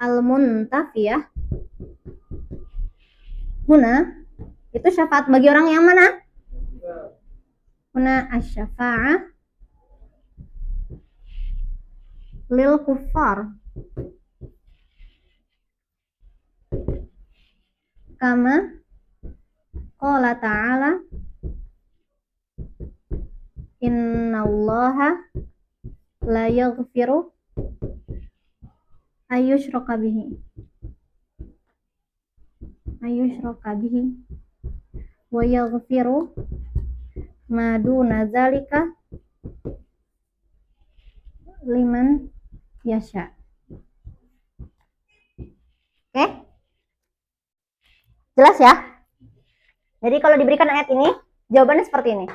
al-muntafiyah. Huna itu syafaat bagi orang yang mana? Huna asy-syafa'ah lil kuffar. Kama qala ta'ala innallaha la yaghfiru ayyushraka bihi wa yaghfiru ma duna zalika liman yasha. Oke? Jelas ya? Jadi kalau diberikan ayat ini, jawabannya seperti ini.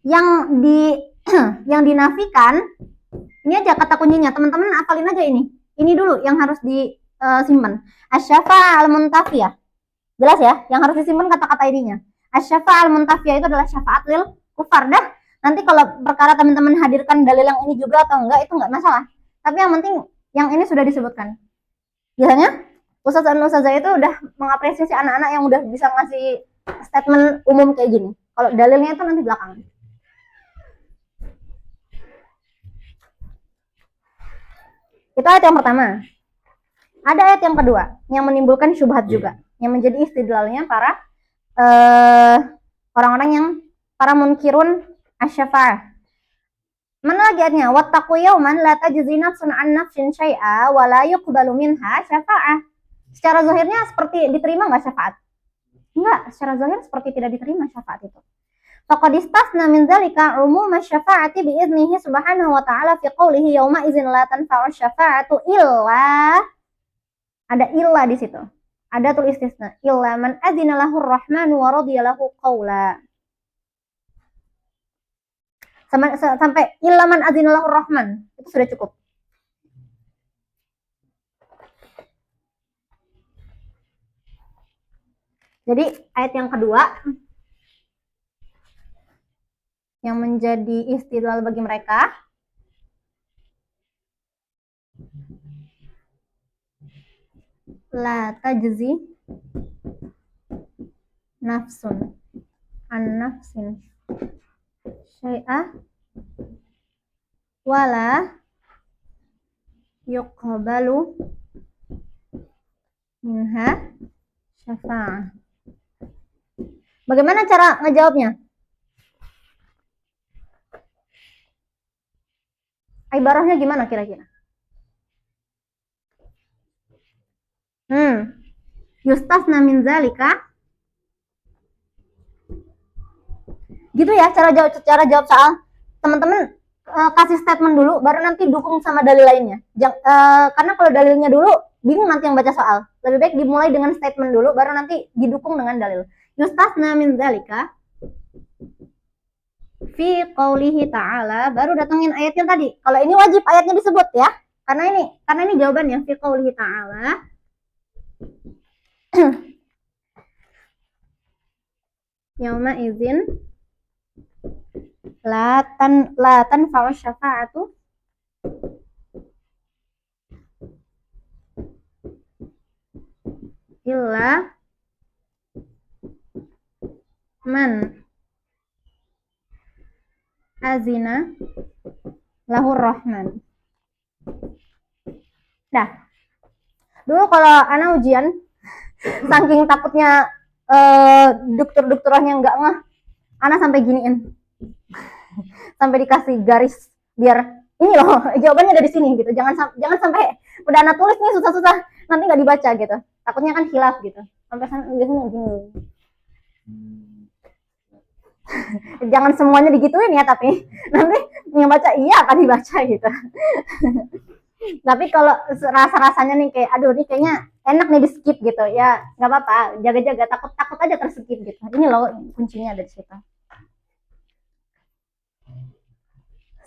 Yang dinafikan, ini aja kata kuncinya. Teman-teman hafalin aja ini. Ini dulu yang harus disimpan. Asy-syafa'ah al-muntafiyah. Jelas ya? Yang harus disimpan kata-kata ininya. Asy-syafa'ah al-muntafiyah itu adalah syafaat lil kufar. Dah, nanti kalau perkara teman-teman hadirkan dalil yang ini juga atau enggak, itu enggak masalah. Tapi yang penting yang ini sudah disebutkan. Biasanya ustaz dan ustazah itu udah mengapresiasi anak-anak yang udah bisa ngasih statement umum kayak gini. Kalau dalilnya itu nanti belakangan. Itu ayat yang pertama. Ada ayat yang kedua yang menimbulkan syubhat juga, yang menjadi istidlalnya para orang-orang yang para munkirun asy-syafa'ah. Mana lagi ayatnya? Wattaqu yawman la tajzi nafsun an nafsin syai'a wa la yuqbalu minha syafa'ah. Secara zahirnya seperti diterima nggak syafaat? Enggak, secara zahir seperti tidak diterima syafaat itu. Faqad istasna min dzalika umum asy-syafa'ati bi idnihi subhanahu wa ta'ala fi qoulihi yauma idzin la tanfa'u syafa'atu illa, ada illa di situ. Ada tul istisna, illa man adzina lahu ar-rahmanu wa radiya lahu qaula. Sampai illa man adzina lahu ar-rahman, itu sudah cukup. Jadi ayat yang kedua yang menjadi istidlal bagi mereka la tajzi nafsun an nafsin syai'ah wala yuqbalu minha syafa'ah. Bagaimana cara ngejawabnya? Ibarahnya gimana kira-kira? Yustasna min zalika. Gitu ya cara jawab soal. Teman-teman kasih statement dulu, baru nanti dukung sama dalil lainnya. Karena kalau dalilnya dulu, bingung nanti yang baca soal. Lebih baik dimulai dengan statement dulu, baru nanti didukung dengan dalil. Yustasna min zalika fi qaulihi ta'ala, baru datengin ayatnya tadi. Kalau ini wajib ayatnya disebut ya. Karena ini jawabannya fi qaulihi ta'ala. Yauma idzin la tanfa'u syafa'atu illa man azina lahur rahman. Nah, dulu kalau anak ujian, saking takutnya dokter-dokternya nggak ngeh, anak sampai giniin, sampai dikasih garis biar ini loh jawabannya dari sini gitu. Jangan sampai udah anak tulis nih susah-susah nanti nggak dibaca gitu. Takutnya kan hilaf gitu. Sampai biasanya gini. Jangan semuanya digituin ya, tapi nanti yang baca iya akan dibaca gitu. Tapi kalau rasa-rasanya nih kayak aduh nih kayaknya enak nih di skip gitu ya, nggak apa-apa, jaga-jaga, takut aja terskip gitu. Ini loh kuncinya ada di situ.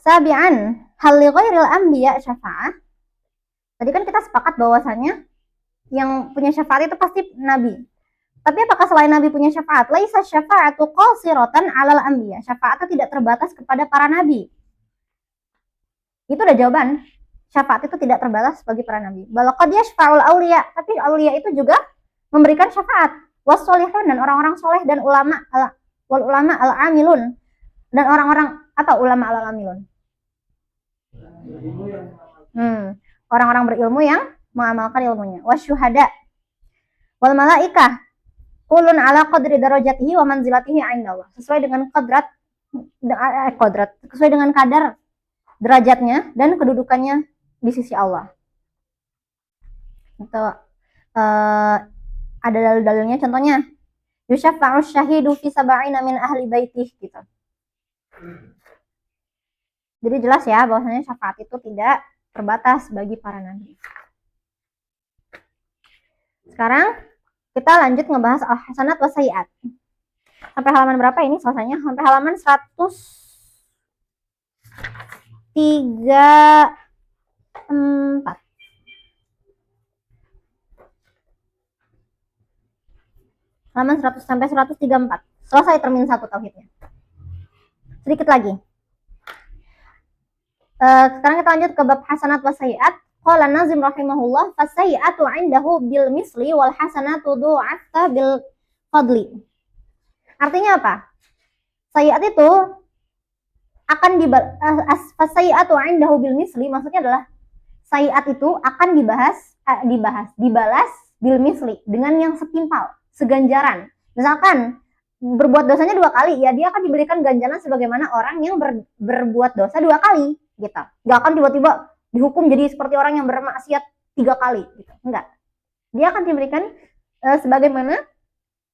Sabi'an hal li ghairil anbiya syafa'ah. Tadi kan kita sepakat bahwasannya yang punya syafaat itu pasti nabi. Tapi apakah selain nabi punya syafaat? Laisa syafa'atu qasiratan 'alal anbiya. Syafaat itu tidak terbatas kepada para nabi. Itu udah jawaban. Syafaat itu tidak terbatas bagi para nabi. Bal qad yashfa'ul auliya, tapi auliya itu juga memberikan syafaat. Was-sholihun, dan orang-orang soleh, dan ulama wal ulama al-amilun, dan orang-orang apa ulama al-amilun? Orang-orang berilmu yang mengamalkan ilmunya. Wasyuhada wal malaikah kulun ala qadri darajatihi wa manzilatihi 'indallah. Sesuai dengan sesuai dengan kadar derajatnya dan kedudukannya di sisi Allah. Itu ada dalil-dalilnya, contohnya yusyafa'u syahidu fi sab'ina min ahli baitih gitu. Jadi jelas ya bahwasanya syafaat itu tidak terbatas bagi para nabi. Sekarang kita lanjut ngebahas al-hasanat wa sayyi'at. Sampai halaman berapa ini selesainya? Sampai halaman 134. Halaman 100 sampai 134. Selesai termin 1 tauhidnya. Sedikit lagi. Sekarang kita lanjut ke bab hasanat wa sayyi'at. Qala Nazim rahimahullah, fasayyi'atu 'indahu bil misli wal hasanatu du'atta bil fadli. Artinya apa? Sayyi'at itu akan fasayyi'atu 'indahu bil misli, maksudnya adalah sayyi'at itu akan dibalas bil misli, dengan yang setimpal, seganjaran. Misalkan berbuat dosanya 2 kali, ya dia akan diberikan ganjaran sebagaimana orang yang berbuat dosa 2 kali gitu. Gak akan tiba-tiba dihukum jadi seperti orang yang bermaksiat 3 kali gitu. Enggak. Dia akan diberikan sebagaimana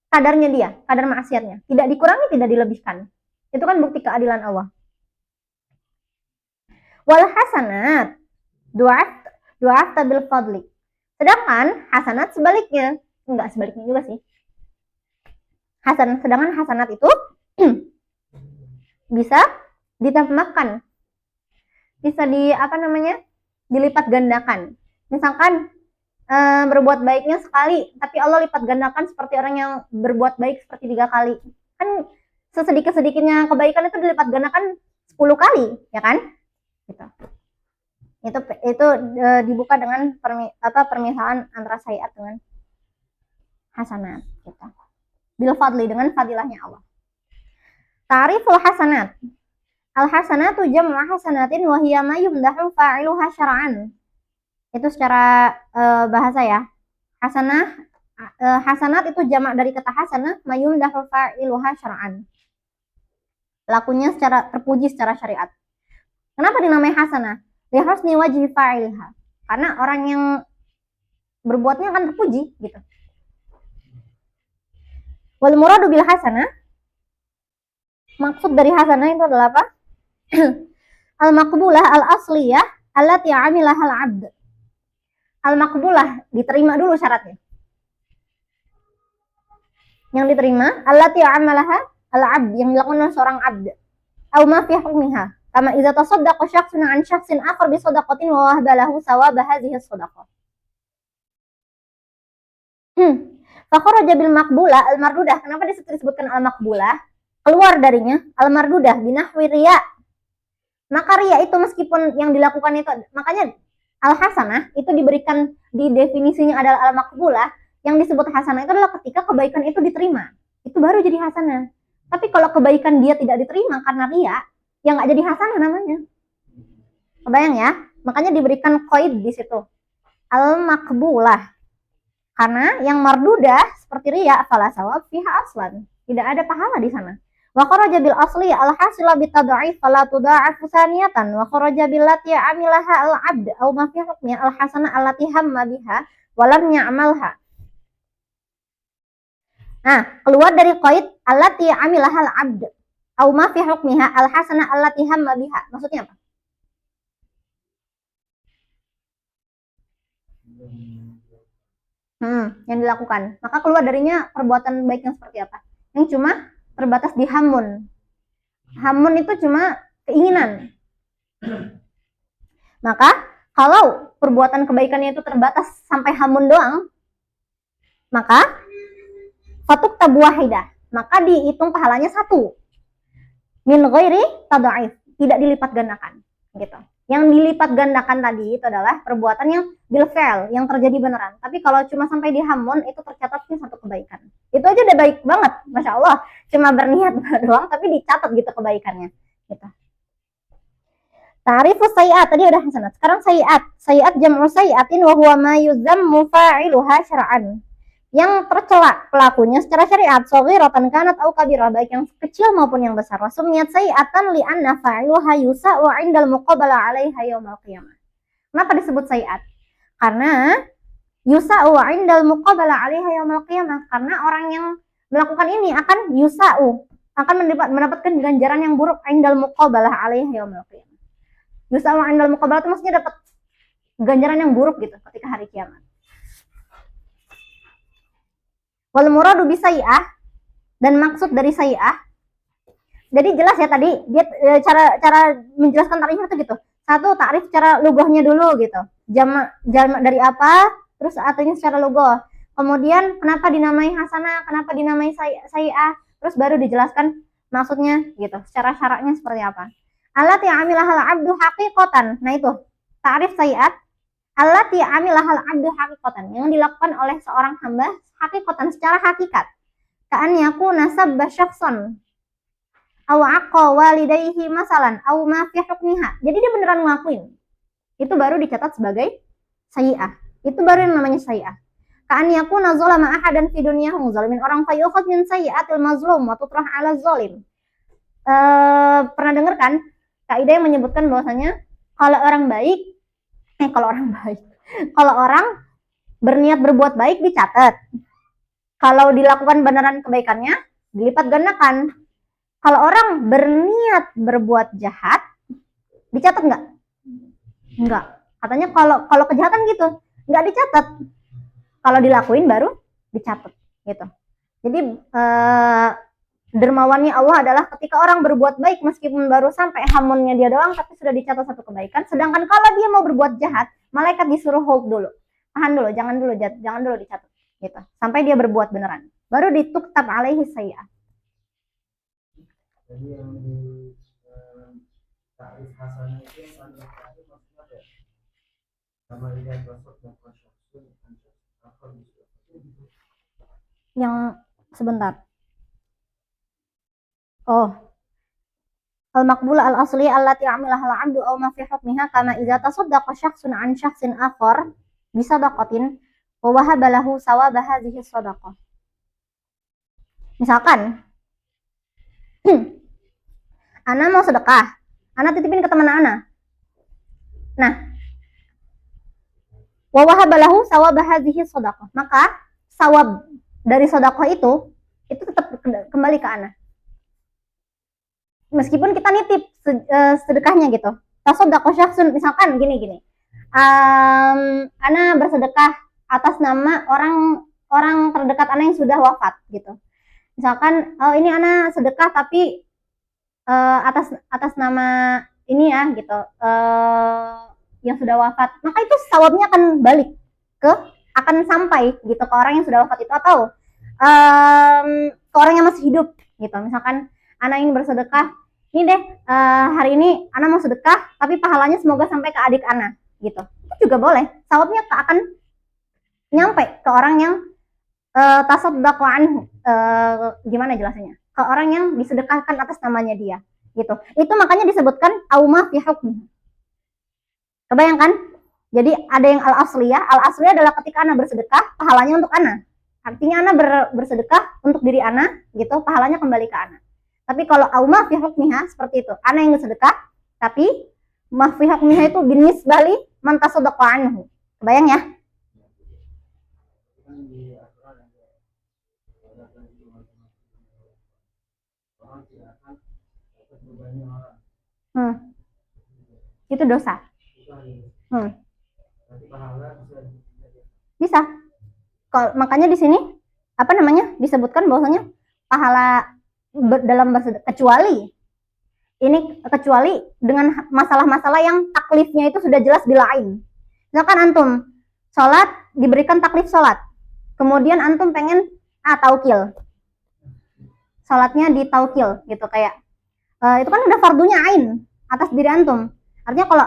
kadarnya dia, kadar maksiatnya. Tidak dikurangi, tidak dilebihkan. Itu kan bukti keadilan Allah. Wal hasanat du'at bil fadli. Sedangkan hasanat sebaliknya. Enggak sebaliknya juga sih. Sedangkan hasanat itu bisa ditambahkan, bisa dilipat gandakan. Misalkan berbuat baiknya sekali, tapi Allah lipat gandakan seperti orang yang berbuat baik seperti 3 kali. Kan sesedikit-sedikitnya kebaikan itu dilipat gandakan 10 kali, ya kan? Gitu. Itu dibuka dengan permisalan antara sayyi'at dengan hasanat gitu. Bil fadli, dengan fadilahnya Allah. Ta'riful hasanat. Al hasanatu jam'u hasanatin wa hiya ma yumdahu fa'iluha syar'an. Itu secara bahasa ya. Hasanat itu jamak dari kata hasanah, ma yumdahu fa'iluha syar'an. Lakunya secara terpuji secara syariat. Kenapa dinamai hasanah? Li husni wajhi fa'ilha. Karena orang yang berbuatnya akan terpuji gitu. Wal muradu bil hasanah, maksud dari hasanah itu adalah apa? Al maqbulah al asliyah allati 'amilaha al 'abd. Al maqbulah, diterima dulu syaratnya. Yang diterima allati 'amalaha al 'abd, yang dilakukan oleh seorang 'abd. Au ma fi hukmiha. Kama idza tasaddaqa syakhsun 'an syakhsin akhar bi shadaqatin wa wahaba lahu thawaba hadhihi shadaqah. Fakharaja bil maqbulah al mardudah. Kenapa disebutkan al maqbulah? Keluar darinya al mardudah binahwi riya. Maka riya itu meskipun yang dilakukan itu, makanya al hasanah itu diberikan di definisinya adalah al maqbulah. Yang disebut hasanah itu adalah ketika kebaikan itu diterima. Itu baru jadi hasanah. Tapi kalau kebaikan dia tidak diterima karena riya, ya nggak jadi hasanah namanya. Kebayang ya? Makanya diberikan qaid di situ. Al maqbulah. Karena yang mardudah seperti riya, fala sawab fiha aslan. Tidak ada pahala di sana. Wa kharaja bil asli al hasila bi tad'if fala tudha'afu saniyatan wa kharaja bil lati 'amilaha al 'abd aw ma fi hukmi al hasanah allati hamma biha wa lam ya'malha. Nah, keluar dari qaid allati 'amilaha al 'abd aw ma fi hukmiha al hasanah allati hamma biha. Maksudnya apa? Yang dilakukan. Maka keluar darinya perbuatan baik yang seperti apa? Yang cuma terbatas di hamun. Hamun itu cuma keinginan. Maka kalau perbuatan kebaikannya itu terbatas sampai hamun doang, maka fatuk tabu wahidah, maka dihitung pahalanya 1. Min ghairi tad'if, tidak dilipat gandakan, gitu. Yang dilipat gandakan tadi itu adalah perbuatan yang bil fi'l, yang terjadi beneran. Tapi kalau cuma sampai di hamun, itu tercatatnya 1 kebaikan. Itu aja udah baik banget, Masya Allah. Cuma berniat doang, tapi dicatat gitu kebaikannya. Gitu. Ta'rifus sayyi'at, tadi udah hasanat. Sekarang sayyi'at. Sayyi'at jam'u sayyi'atin wa huwa ma yuzammu fa'iluha syar'an. yang tercela pelakunya secara syariat, shaghiratan kanat au kabirah, baik yang kecil maupun yang besar. Wasumiyat sayi'atan li'anna fa'iluha yusa'u 'indal muqabala 'alaiha yaumil qiyamah. Kenapa disebut sayi'at? Karena yusa'u 'indal muqabala 'alaiha yaumil qiyamah, karena orang yang melakukan ini akan yusa'u, akan mendapatkan ganjaran yang buruk 'indal muqabala 'alaiha yaumil qiyamah. Yusa'u 'indal muqabala itu maksudnya dapat ganjaran yang buruk gitu ketika hari kiamat. Wal muradu bi sayi'ah, dan maksud dari sayi'ah. Jadi jelas ya tadi dia cara menjelaskan tarifnya itu gitu. Satu, takrif secara lugahnya dulu gitu. Jamak dari apa? Terus artinya secara lugah. Kemudian kenapa dinamai hasanah, kenapa dinamai sayi'ah? Terus baru dijelaskan maksudnya gitu. Secara syaratnya seperti apa? Allati 'amilahal 'abdu haqiqatan. Nah itu, takrif sayi'at. Allati 'amilahal 'abdu haqiqatan, yang dilakukan oleh seorang hamba haqiqatan, secara hakikat. Ka'an yakuna sabba syakhsan aw aqqa walidayhi masalan aw ma fi hukmiha. Jadi dia beneran ngelakuin. Itu baru dicatat sebagai sayi'ah. Itu baru yang namanya sayi'ah. Ka'an yakuna zalama ahadan fi dunyahu, zalimin orang, fa yu'khadh min sayi'atil mazlum wa tutrah 'ala zalim. Pernah dengar kan kaidah yang menyebutkan bahwasanya kalau orang berniat berbuat baik dicatat. Kalau dilakukan beneran kebaikannya, dilipat gandakan. Kalau orang berniat berbuat jahat, dicatat nggak? Nggak. Katanya kalau kejahatan gitu, nggak dicatat. Kalau dilakuin baru dicatat, gitu. Jadi dermawannya Allah adalah ketika orang berbuat baik, meskipun baru sampai hamunnya dia doang, tapi sudah dicatat satu kebaikan. Sedangkan kalau dia mau berbuat jahat, malaikat disuruh hold dulu, tahan dulu, jangan dulu dicatat. Gitu. Sampai dia berbuat beneran. Baru dituktab alaihi sayi'ah. Jadi yang di ta'rif hasanah itu yang paling maksudnya apa? Sama lihat wasat dan wasyasun yang sebentar. Oh. Al-maqbula al-asli allati 'amilaha al-'abdu aw ma fi hukmiha, kama idza tasaddaqa syakhsun 'an syakhsin akhar bi sadaqatin wa wahaba lahu sawaba hadhihi shadaqah. Misalkan ana mau sedekah, ana titipin ke teman ana. Nah, wa wahaba lahu sawaba hadhihi shadaqah, maka sawab dari sedekah itu tetap kembali ke ana. Meskipun kita nitip sedekahnya gitu. Tasaddaqah syakhsun, misalkan gini. Ana bersedekah atas nama orang terdekat ana yang sudah wafat gitu. Misalkan ini ana sedekah tapi atas nama ini ya gitu, yang sudah wafat, maka itu sawabnya akan balik akan sampai gitu ke orang yang sudah wafat itu, atau ke orang yang masih hidup gitu. Misalkan ana ingin bersedekah, ini deh hari ini ana mau sedekah tapi pahalanya semoga sampai ke adik ana gitu, itu juga boleh, sawabnya akan nyampe ke orang yang tasaddaqu anhu, gimana jelasannya, ke orang yang disedekahkan atas namanya dia gitu. Itu makanya disebutkan auma fi hukmi. Kebayangkan? Jadi ada yang al-asliyah. Al-asliyah adalah ketika ana bersedekah, pahalanya untuk ana. Artinya ana bersedekah untuk diri ana gitu, pahalanya kembali ke ana. Tapi kalau auma fi hukmiha seperti itu, ana yang bersedekah tapi ma fi hukmiha itu binisbah li man tasaddaqa anhu. Kebayang ya? Itu dosa. Bisa. Makanya di sini disebutkan bahwasanya pahala dalam bersedekah, kecuali dengan masalah-masalah yang taklifnya itu sudah jelas bila'in. Misalkan antum sholat, diberikan taklif sholat, kemudian antum pengen taukil, sholatnya ditaukil gitu, kayak itu kan udah fardunya ain atas diri antum. Artinya kalau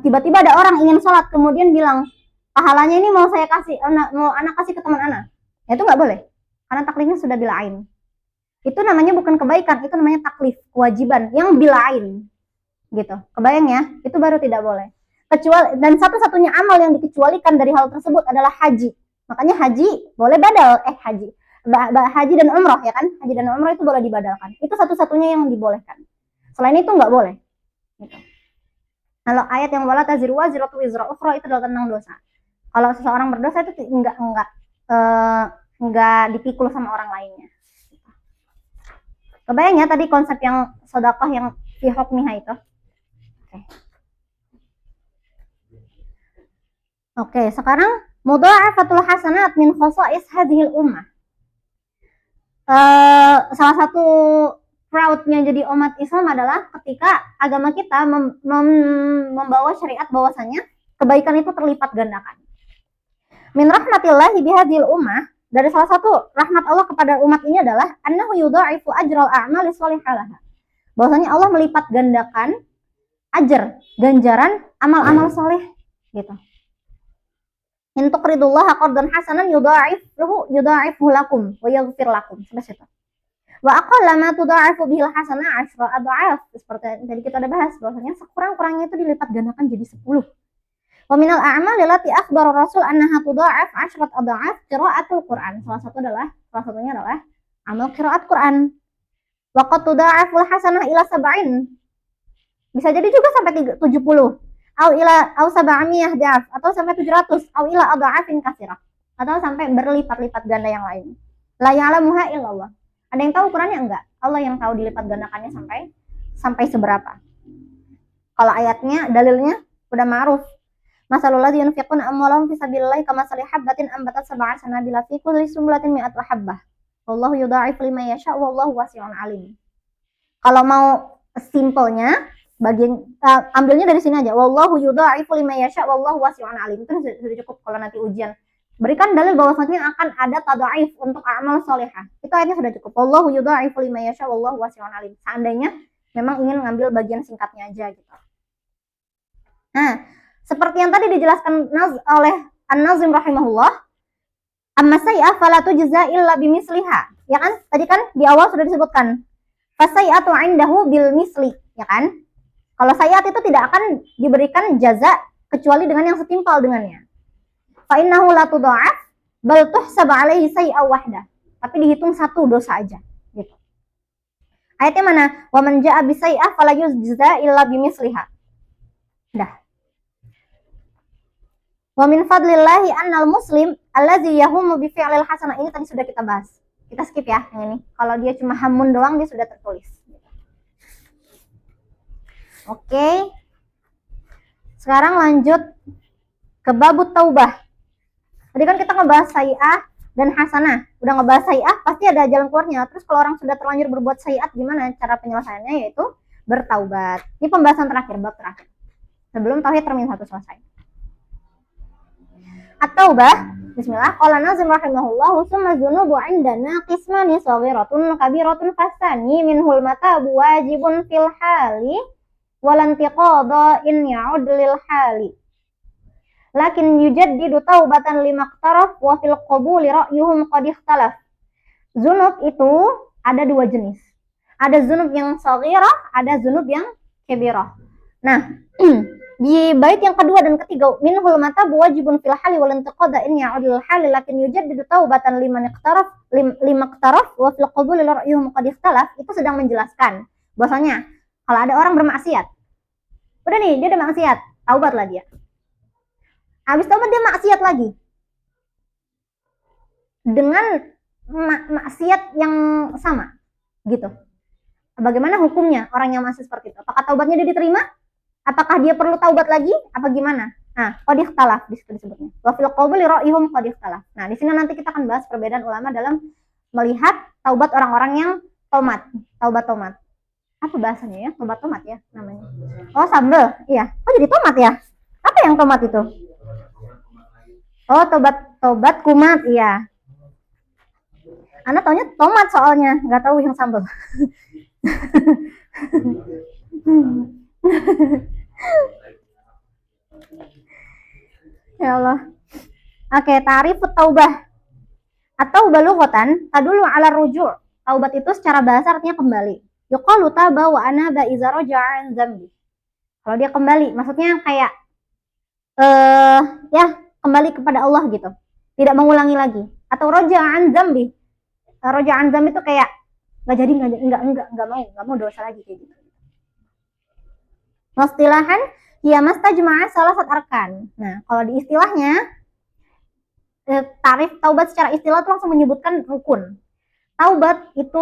tiba-tiba ada orang ingin sholat kemudian bilang pahalanya ini mau saya kasih, mau anak kasih ke teman anak, ya itu nggak boleh karena taklifnya sudah bila'in. Itu namanya bukan kebaikan, itu namanya taklif, kewajiban yang bila'in gitu. Kebayang ya? Itu baru tidak boleh. Dan satu-satunya amal yang dikecualikan dari hal tersebut adalah haji. Makanya haji boleh badal, haji dan umroh ya kan, haji dan umroh itu boleh dibadalkan. Itu satu-satunya yang dibolehkan. Selain itu nggak boleh. Gitu. Kalau ayat yang wala taziru waziratu wizra ukhra itu adalah tentang dosa. Kalau seseorang berdosa itu enggak dipikul sama orang lainnya. Kebayang ya tadi konsep yang sedekah yang fi hukmiha itu. Oke, sekarang mudha'afatul hasanat min khasa'is hadhil ummah. Salah satu proudnya jadi umat Islam adalah ketika agama kita membawa syariat bahwasanya kebaikan itu terlipat gandakan. Min rahmatillahi bihadhil ummah, dari salah satu rahmat Allah kepada umat ini adalah annahu yudha'ifu ajral a'mali shalihah. Bahwasanya Allah melipat gandakan ganjaran amal-amal soleh gitu. In tuqridullaha qardan hasanan yudha'ifhu lakum wa yaghfir lakum. Sampai situ. Wa aqalla ma tudha'ifu bihil hasanah 10 adha'af. Seperti tadi kita udah bahas bahwasanya sekurang-kurangnya itu dilipat gandakan jadi 10. Wa minal a'mali allati akhbara Rasul annaha tudha'af 10 adha'af qira'atul Qur'an. Salah satunya adalah amal qira'at Quran. Wa qad tudha'aful hasanah ila 70. Bisa jadi juga sampai 70. Au sab'amiyah da'af, atau sampai 700, au ila adha'afin katsirah, atau sampai berlipat-lipat ganda yang lain. La ya'lamuha illallah. Ada yang tahu Qurannya enggak? Allah yang tahu dilipat gandakannya sampai seberapa. Kalau ayatnya, dalilnya udah ma'ruf. Masalul ladzina yunfiquna amwalahum fi sabilillah kamathali habbatin ambatat sab'a sanabila fi kulli sumbulatin mi'atu habbah. Wallahu yudha'ifu liman yasha' wallahu wasi'un 'alim. Kalau mau simpelnya, ambilnya dari sini aja. Wallahu yudha'ifu liman yasha' wallahu wasi'un 'alim. Itu sudah cukup kalau nanti ujian. Berikan dalil bahwasanya akan ada tadhaif untuk amal salihah. Itu ayatnya sudah cukup. Wallahu yudha'ifu liman yasha' wallahu wasi'un 'alim. Seandainya memang ingin ngambil bagian singkatnya aja gitu. Nah, seperti yang tadi dijelaskan oleh An-Nazim rahimahullah, amma sayyi'ah fala tujza illa bimisliha. Ya kan? Tadi kan di awal sudah disebutkan. Fasayyi'atu 'indahu bil misli, ya kan? Kalau sayyi'at itu tidak akan diberikan jaza kecuali dengan yang setimpal dengannya. Fa innahu la tudha'af bal tuhsab 'alaihi sayyi'ah wahdah. Tapi dihitung satu dosa aja, gitu. Ayatnya mana? Wa man jaa'a bi sayyi'ah fala yujza illa bimisliha. Dah. Wa min fadlillahi annal muslim allazi yahumu bi fi'lil hasanah. Ini tadi sudah kita bahas. Kita skip ya yang ini. Kalau dia cuma hamun doang dia sudah tertulis. Oke. Sekarang lanjut ke babut taubah. Tadi kan kita ngebahas sayyi'ah dan hasanah. Udah ngebahas sayyi'ah pasti ada jalan keluarnya. Terus kalau orang sudah terlanjur berbuat sayyi'at gimana cara penyelesaiannya? Yaitu bertaubat. Ini pembahasan terakhir, bab terakhir. Sebelum tauhid termin 1 selesai. At-taubah. Bismillah. Qala Nazim rahimahullah, summa dzunubu 'indana qismani saghiratun kabiratun fasani minhul matabu wajibun fil hali walantiqadha in ya'ud lil hali. Lakin yujaddidu taubatan limaktaraf wa fil qabuli ra'yuhum qad ikhtalaf. Zunub itu ada dua jenis. Ada zunub yang saghirah, ada zunub yang kabirah. Nah, di bait yang kedua dan ketiga, minhul matabu wajibun fil hali walantiqadha in ya'ud lil hali lakin yujaddidu taubatan limaktaraf wa fil qabuli ra'yuhum qad ikhtalaf, itu sedang menjelaskan bahwasanya kalau ada orang bermaksiat, udah nih dia udah maksiat, taubatlah dia. Habis taubat dia maksiat lagi dengan maksiat yang sama, gitu. Bagaimana hukumnya orang yang masih seperti itu? Apakah taubatnya dia diterima? Apakah dia perlu taubat lagi? Apa gimana? Nah, qad ikhtalaf di situ disebutnya. Wa fil qabuli ra'yuhum qad ikhtalaf. Nah, di sini nanti kita akan bahas perbedaan ulama dalam melihat taubat orang-orang yang taubat. Apa bahasanya ya? Tomat ya namanya. Oh, sambel. Iya. Oh, jadi tomat ya? Apa yang tomat itu? Oh, tobat kumat, iya. Anda taunya tomat soalnya, nggak tahu yang sambel. Ya Allah. Oke, ta'rif taubah. Atau balughatan tadullu ala ruju'. Taubat itu secara bahasa artinya kembali. Yuqalu taba wa anaba idza raja'a an dzambi. Kalau dia kembali, maksudnya kayak ya kembali kepada Allah gitu. tidak mengulangi lagi. Atau roja'an dzambi. Roja'an dzambi itu kayak nggak jadi, nggak mau dosa lagi kayak gitu. Istilahan ya mastajma'a salasat arkan. Nah, kalau di istilahnya tarif taubat secara istilah itu langsung menyebutkan rukun. Taubat itu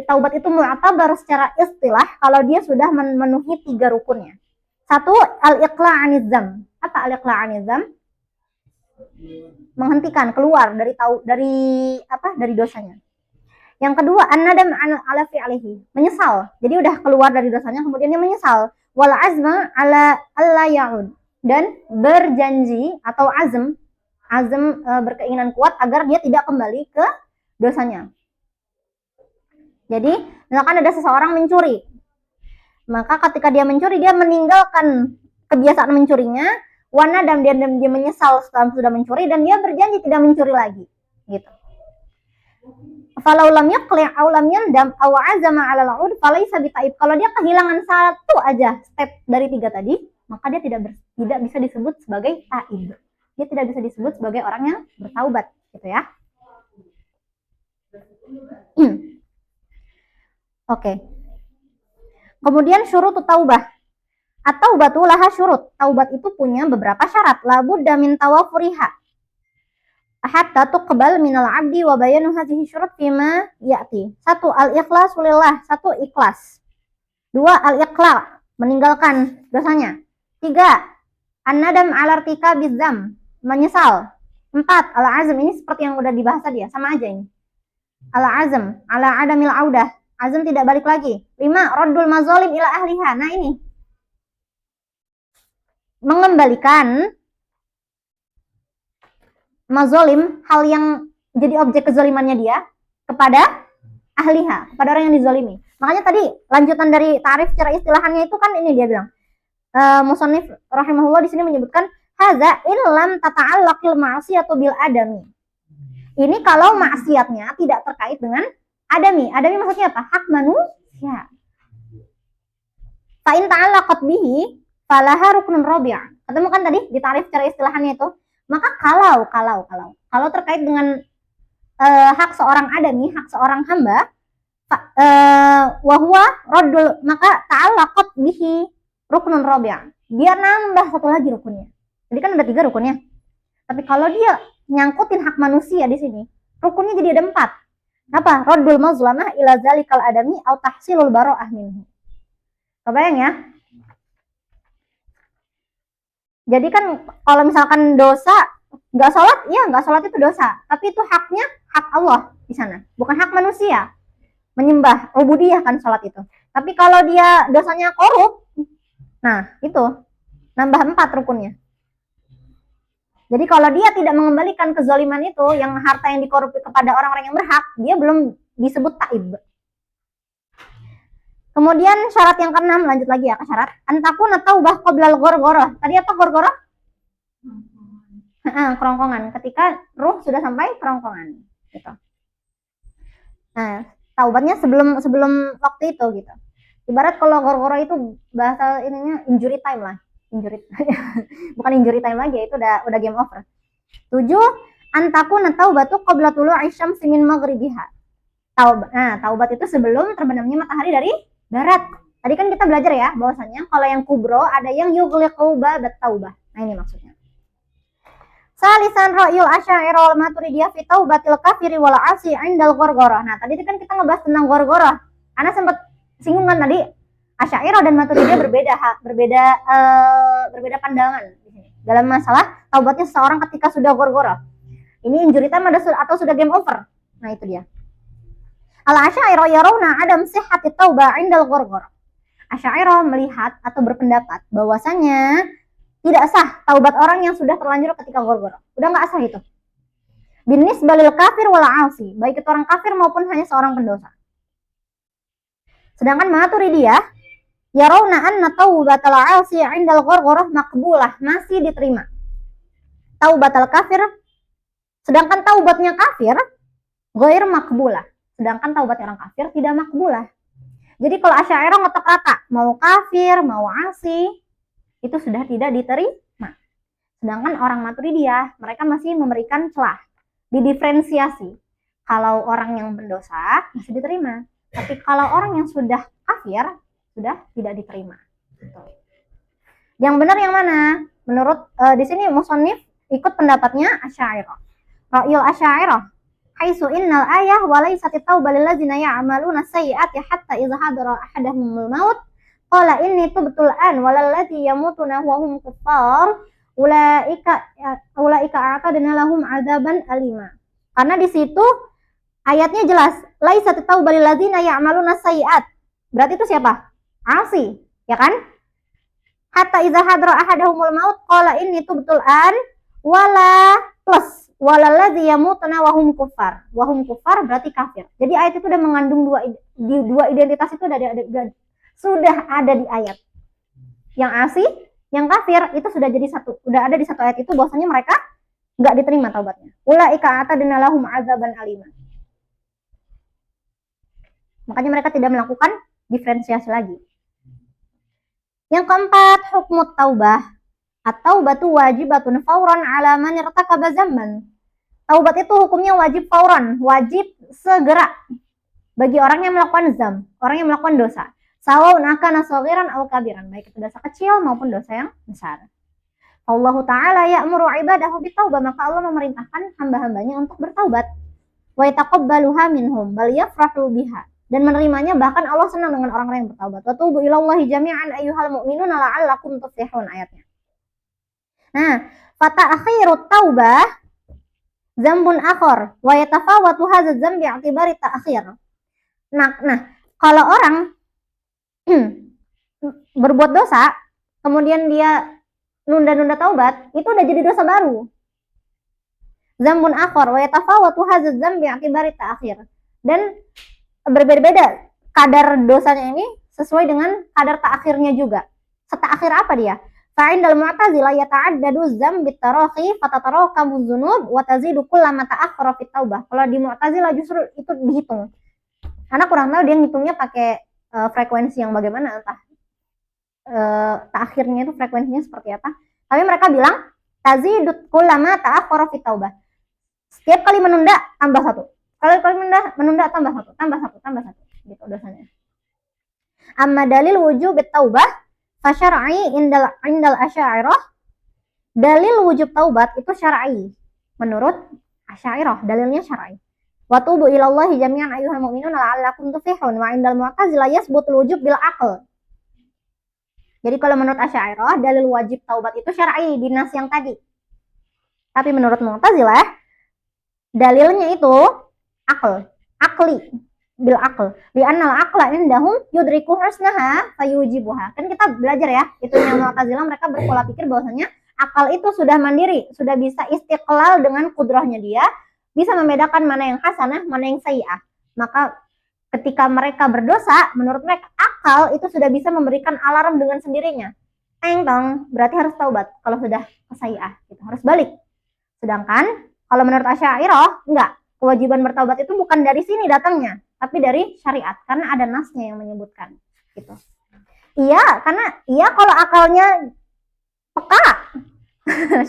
taubat itu mu'tabar secara istilah kalau dia sudah memenuhi 3 rukunnya. 1, al-iqla' 'anil dzam. Apa al-iqla' 'anil dzam? Menghentikan, keluar dari dosanya. Yang kedua, an-nadam 'ala fi'lihi, menyesal. Jadi udah keluar dari dosanya kemudian dia menyesal. Wal azma 'ala alla ya'ud, dan berjanji atau azm berkeinginan kuat agar dia tidak kembali ke dosanya. Jadi, misalkan ada seseorang mencuri. Maka ketika dia mencuri, dia meninggalkan kebiasaan mencurinya, wanadam, dia menyesal setelah sudah mencuri dan dia berjanji tidak mencuri lagi. Gitu. Falau lam yaqli' aw lam yandam aw azama 'ala al-'ud falaysa bitaib. Kalau dia kehilangan satu aja step dari 3 tadi, maka dia tidak bisa disebut sebagai taib. Dia tidak bisa disebut sebagai orang yang bertaubat, gitu ya. Oke. Kemudian syurut taubah. At-taubatu laha syurut. Taubat itu punya beberapa syarat. La budda min tawafuriha hatta tuqbal minal 'abdi wa bayanu hadhihi syurut fima ya'ti. 1, al-ikhlas lillah, 1 ikhlas. 2, al-iqla', meninggalkan dosanya. 3, an-nadam 'ala irtikabiz dzam, menyesal. 4, al-azm, ini seperti yang udah dibahas tadi ya, sama aja ini. Al-azm 'ala adamil audah, azm tidak balik lagi. 5, raddul mazalim ila ahliha. Nah ini, mengembalikan mazolim, hal yang jadi objek kezalimannya dia, kepada ahliha, kepada orang yang dizalimi. Makanya tadi lanjutan dari tarif secara istilahannya itu kan ini dia bilang, musannif rahimahullah di sini menyebutkan hadza illam tata'allaqil ma'siyatu bil adami. Ini kalau maksiatnya tidak terkait dengan adami. Adami maksudnya apa? Hak manusia. Fa in ta'allaqat bihi falaha ruknun rabi'. Ketemu kan tadi di tarif secara istilahannya itu. Maka kalau terkait dengan hak seorang adami, hak seorang hamba, wahwa raddul, maka ta'allaqat bihi ruknun rabi'. Dia nambah satu lagi rukunnya. Jadi kan ada 3 rukunnya. Tapi kalau dia nyangkutin hak manusia di sini, rukunnya jadi ada 4. Apa? Raddul mazlamah ila zalikal adami au tahsilul bara'ah minhu. Kebayang ya? Jadi kan kalau misalkan dosa, nggak sholat itu dosa. Tapi itu haknya hak Allah di sana, bukan hak manusia. Menyembah, ubudiyah kan sholat itu. Tapi kalau dia dosanya korup, nah itu nambah 4 rukunnya. Jadi kalau dia tidak mengembalikan kezaliman itu, yang harta yang dikorup kepada orang-orang yang berhak, dia belum disebut taib. Kemudian syarat yang ke-6, lanjut lagi ya ke syarat. Antakuna taubah qoblal gorgoroh. Tadi apa gorgoroh? Kerongkongan. Ketika ruh sudah sampai kerongkongan. Gitu. Nah, taubatnya sebelum waktu itu gitu. Ibarat kalau gorgoroh itu bahasa ininya injury time lah. Bukan injury time lagi, itu udah game over. 7, antakuna taubatu qabla tulu'i syamsi min maghribiha. Taubat itu sebelum terbenamnya matahari dari barat. Tadi kan kita belajar ya bahwasanya kalau yang kubro ada yang yughliqu babat taubah. Nah ini maksudnya. Salisan ra'yul asy'ariyah wal maturidiyah fi taubatil kafiri wal 'asi 'indal ghargharah. Nah, tadi kan kita ngebahas tentang ghargharah. Ana sempat singgung kan tadi Asy'ariyah dan Maturidiyah berbeda pandangan di sini dalam masalah taubatnya seseorang ketika sudah ghargharah. Ini injury time atau sudah game over. Nah, itu dia. Al-Asy'ariyah yarawna adam sihhati taubah 'indal ghargharah. Asy'ariyah melihat atau berpendapat bahwasanya tidak sah taubat orang yang sudah terlanjur ketika ghargharah. Udah enggak sah itu. Binisbah lil kafir wal 'asi, baik itu orang kafir maupun hanya seorang pendosa. Sedangkan Maturidiyah yarawna anna taubatal 'asi 'indal ghargharah maqbulah, masih diterima. Taubatal kafir, sedangkan taubatnya kafir ghair maqbulah. Sedangkan taubat orang kafir tidak makbulah. Jadi kalau Asy'ariyah ngotak rata, mau kafir, mau 'asi, itu sudah tidak diterima. Sedangkan orang Maturidiyah, mereka masih memberikan celah, didiferensiasi. Kalau orang yang berdosa masih diterima, tapi kalau orang yang sudah kafir sudah tidak diterima. Yang benar yang mana? Menurut di sini musannif ikut pendapatnya Asy'ariyah. Ra'yul Asy'ariyah, haitsu innal ayah wa laysat at-taubah lil ladzina ya'maluna sayyi'ati hatta idza hadara ahadahumul maut qala inni tubtu al-an walal ladzi yamutuna wa hum kuffar ulaika a'tadna lahum 'adzaban alima. Karena di situ ayatnya jelas, laysat at-taubah lil ladzina ya'maluna sayyi'at. Berarti itu siapa? Asi, ya kan? Hatta idza hadra ahadahumul maut qala inni tubtul an wala plus walaladzi yamutuna wa hum kuffar. Wa hum kuffar berarti kafir. Jadi ayat itu udah mengandung dua identitas itu sudah ada di ayat. Yang asli, yang kafir itu sudah jadi satu. Udah ada di satu ayat itu bahwasanya mereka enggak diterima taubatnya. Ulaika atadna lahum azaban alima. Makanya mereka tidak melakukan diferensiasi lagi. Yang keempat, hukmut taubah. At-taubatu wajibatun fauran ala man irtakaba dzamban. Taubat itu hukumnya wajib fauran, wajib segera bagi orang yang melakukan dzam, orang yang melakukan dosa. Sawaun akana shaghiran aw kabiran, baik itu dosa kecil maupun dosa yang besar. Allah Ta'ala ya'muru ibadahu bitaubah, maka Allah memerintahkan hamba-hambanya untuk bertaubat. Wa yataqabbaluha minhum bal yafrahu biha. Dan menerimanya, bahkan Allah senang dengan orang-orang yang bertaubat. Wa tubu ilallahi jami'an ayyuhal mu'minuna la'allakum tuflihun, ayatnya. Nah, fata'akhirut taubah zambun akhar wa yatafawatu hadza dzambi i'tibari ta'khir. Nah, kalau orang berbuat dosa, kemudian dia nunda-nunda taubat, itu udah jadi dosa baru. Zambun akhar wa yatafawatu hadza dzambi i'tibari ta'khir. Dan berbeda-beda kadar dosanya ini sesuai dengan kadar ta'khirnya juga. Seta'khir apa dia? Fa'indal mu'tazilah yata'addadu dzam bitarahi fatatarakamu dzunub wa tazidu kullama ta'akhkhara fit taubah. Kalau di Mu'tazilah justru itu dihitung. Karena kurang tahu dia ngitungnya pakai frekuensi yang bagaimana, entah ta'khirnya itu frekuensinya seperti apa. Tapi mereka bilang tazidu kullama ta'akhkhara fit taubah. Setiap kali menunda tambah satu. Kalau menunda tambah satu gitu dosanya. Amma dalil wujub taubah fa syar'i indal asy'ariyah. Dalil wujub taubat itu syar'i. Menurut Asy'ariyah dalilnya syar'i. Wa tubu ilallahi jami'an ayyuhal mu'minuna la'allakum tuflihun. Wa indal mu'tazilah yasbutul wujub bil aql. Jadi kalau menurut Asy'ariyah dalil wajib taubat itu syar'i di nas yang tadi. Tapi menurut Mu'tazilah dalilnya itu akli bil aql. Li'anna al-aqla indahum yudriku husnaha fayujibuha. Kan kita belajar ya, itunya Mu'tazilah, mereka berpola pikir bahwasanya akal itu sudah mandiri, sudah bisa istiqlal dengan kudrahnya dia, bisa membedakan mana yang hasanah, mana yang sayyi'ah. Maka ketika mereka berdosa, menurut mereka akal itu sudah bisa memberikan alarm dengan sendirinya. Teng-tong, berarti harus taubat. Kalau sudah sayyi'ah, gitu, harus balik. Sedangkan kalau menurut Asy'ariyah enggak. Kewajiban bertaubat itu bukan dari sini datangnya, tapi dari syariat, karena ada nasnya yang menyebutkan gitu. Iya, karena kalau akalnya peka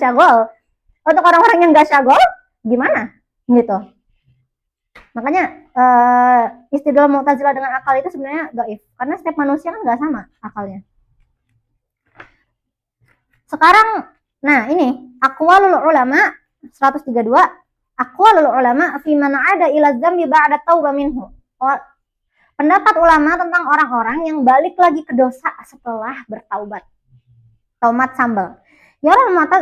syagol. Untuk orang-orang yang enggak syagol gimana gitu. Makanya istidlal Mu'tazilah dengan akal itu sebenarnya dhaif, karena setiap manusia kan enggak sama akalnya. Sekarang nah ini aqwalul ulama 132. Aqwalul ulama fi man ada ila dzambi ba'da taubah minhu. Pendapat ulama tentang orang-orang yang balik lagi ke dosa setelah bertaubat. Tomat sambal. Ya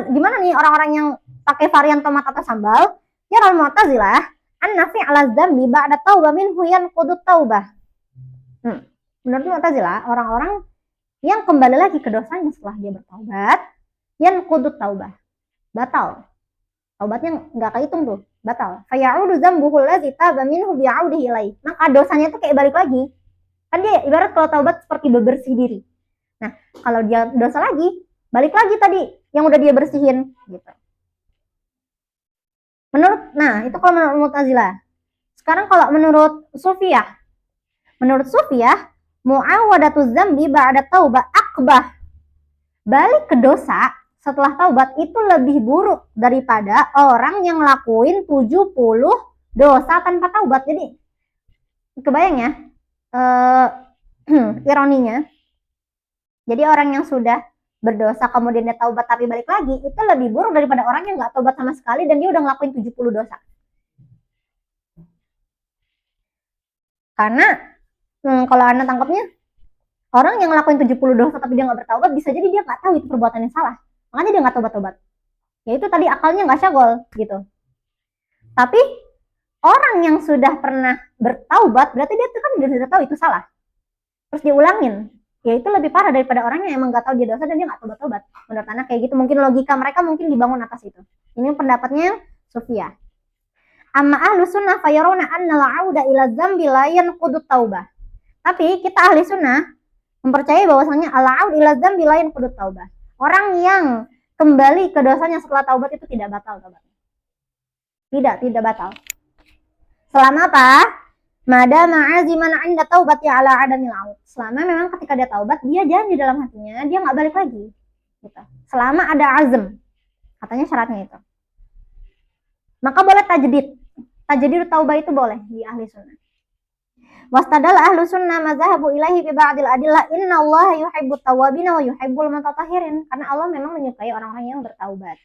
gimana nih orang-orang yang pakai varian tomat atau sambal? Ya Mu'tazilah, anna fi'la dzambi ba'da taubah minhu yanqudut taubah. Menurut Mu'tazilah, orang-orang yang kembali lagi ke dosanya setelah dia bertaubat, yanqudut taubah. Batal. Taubatnya nggak kehitung tuh, batal. Fayaudu dzambuhu allazi taba minhu bi'audihi ilaih. Maka dosanya itu kayak balik lagi. Kan dia ibarat kalau taubat seperti bebersih diri. Nah, kalau dia dosa lagi, balik lagi tadi yang udah dia bersihin gitu. Itu kalau menurut Mu'tazilah. Sekarang kalau menurut Sufiyah. Menurut Sufiyah, mu'awadatu dzambi ba'da taubah akbah. Balik ke dosa setelah taubat itu lebih buruk daripada orang yang ngelakuin 70 dosa tanpa taubat. Jadi kebayang ya ironinya. Jadi orang yang sudah berdosa kemudian dia taubat tapi balik lagi, itu lebih buruk daripada orang yang nggak taubat sama sekali dan dia udah ngelakuin 70 dosa. Karena kalau Anda tangkapnya, orang yang ngelakuin 70 dosa tapi dia nggak bertaubat, bisa jadi dia nggak tahu itu perbuatan yang salah, makanya dia nggak taubat-taubat. Ya itu tadi akalnya nggak syagol gitu. Tapi orang yang sudah pernah bertaubat berarti dia kan sudah tahu itu salah, terus diulangin. Ya itu lebih parah daripada orang yang emang gak tahu dia dosa dan dia gak tobat-tobat. Menurut anak kayak gitu, mungkin logika mereka mungkin dibangun atas itu. Ini pendapatnya Sufyan. Amma ahlu sunnah fayaruna anna la'auda ila dzambi la yanqudu taubah. Tapi kita ahli sunnah mempercayai bahwasanya al-aud ila dzambi la yanqudu taubah. Orang yang kembali ke dosanya setelah taubat itu tidak batal taubatnya. Tidak batal. Selama apa? Mada ma'aziman 'inda taubati ala adamil aud. Selama memang ketika dia taubat, dia janji dalam hatinya, dia nggak balik lagi. Gitu. Selama ada azm, katanya syaratnya itu. Maka boleh tajdid. Tajdid taubah itu boleh di ahli sunnah. Wastadal ahlu sunnah mazhabu ilahi bi ba'dil adillah inna Allah yuhibbut tawwabina wa yuhibbul mutatahhirin. Karena Allah memang menyukai orang-orang yang bertaubat.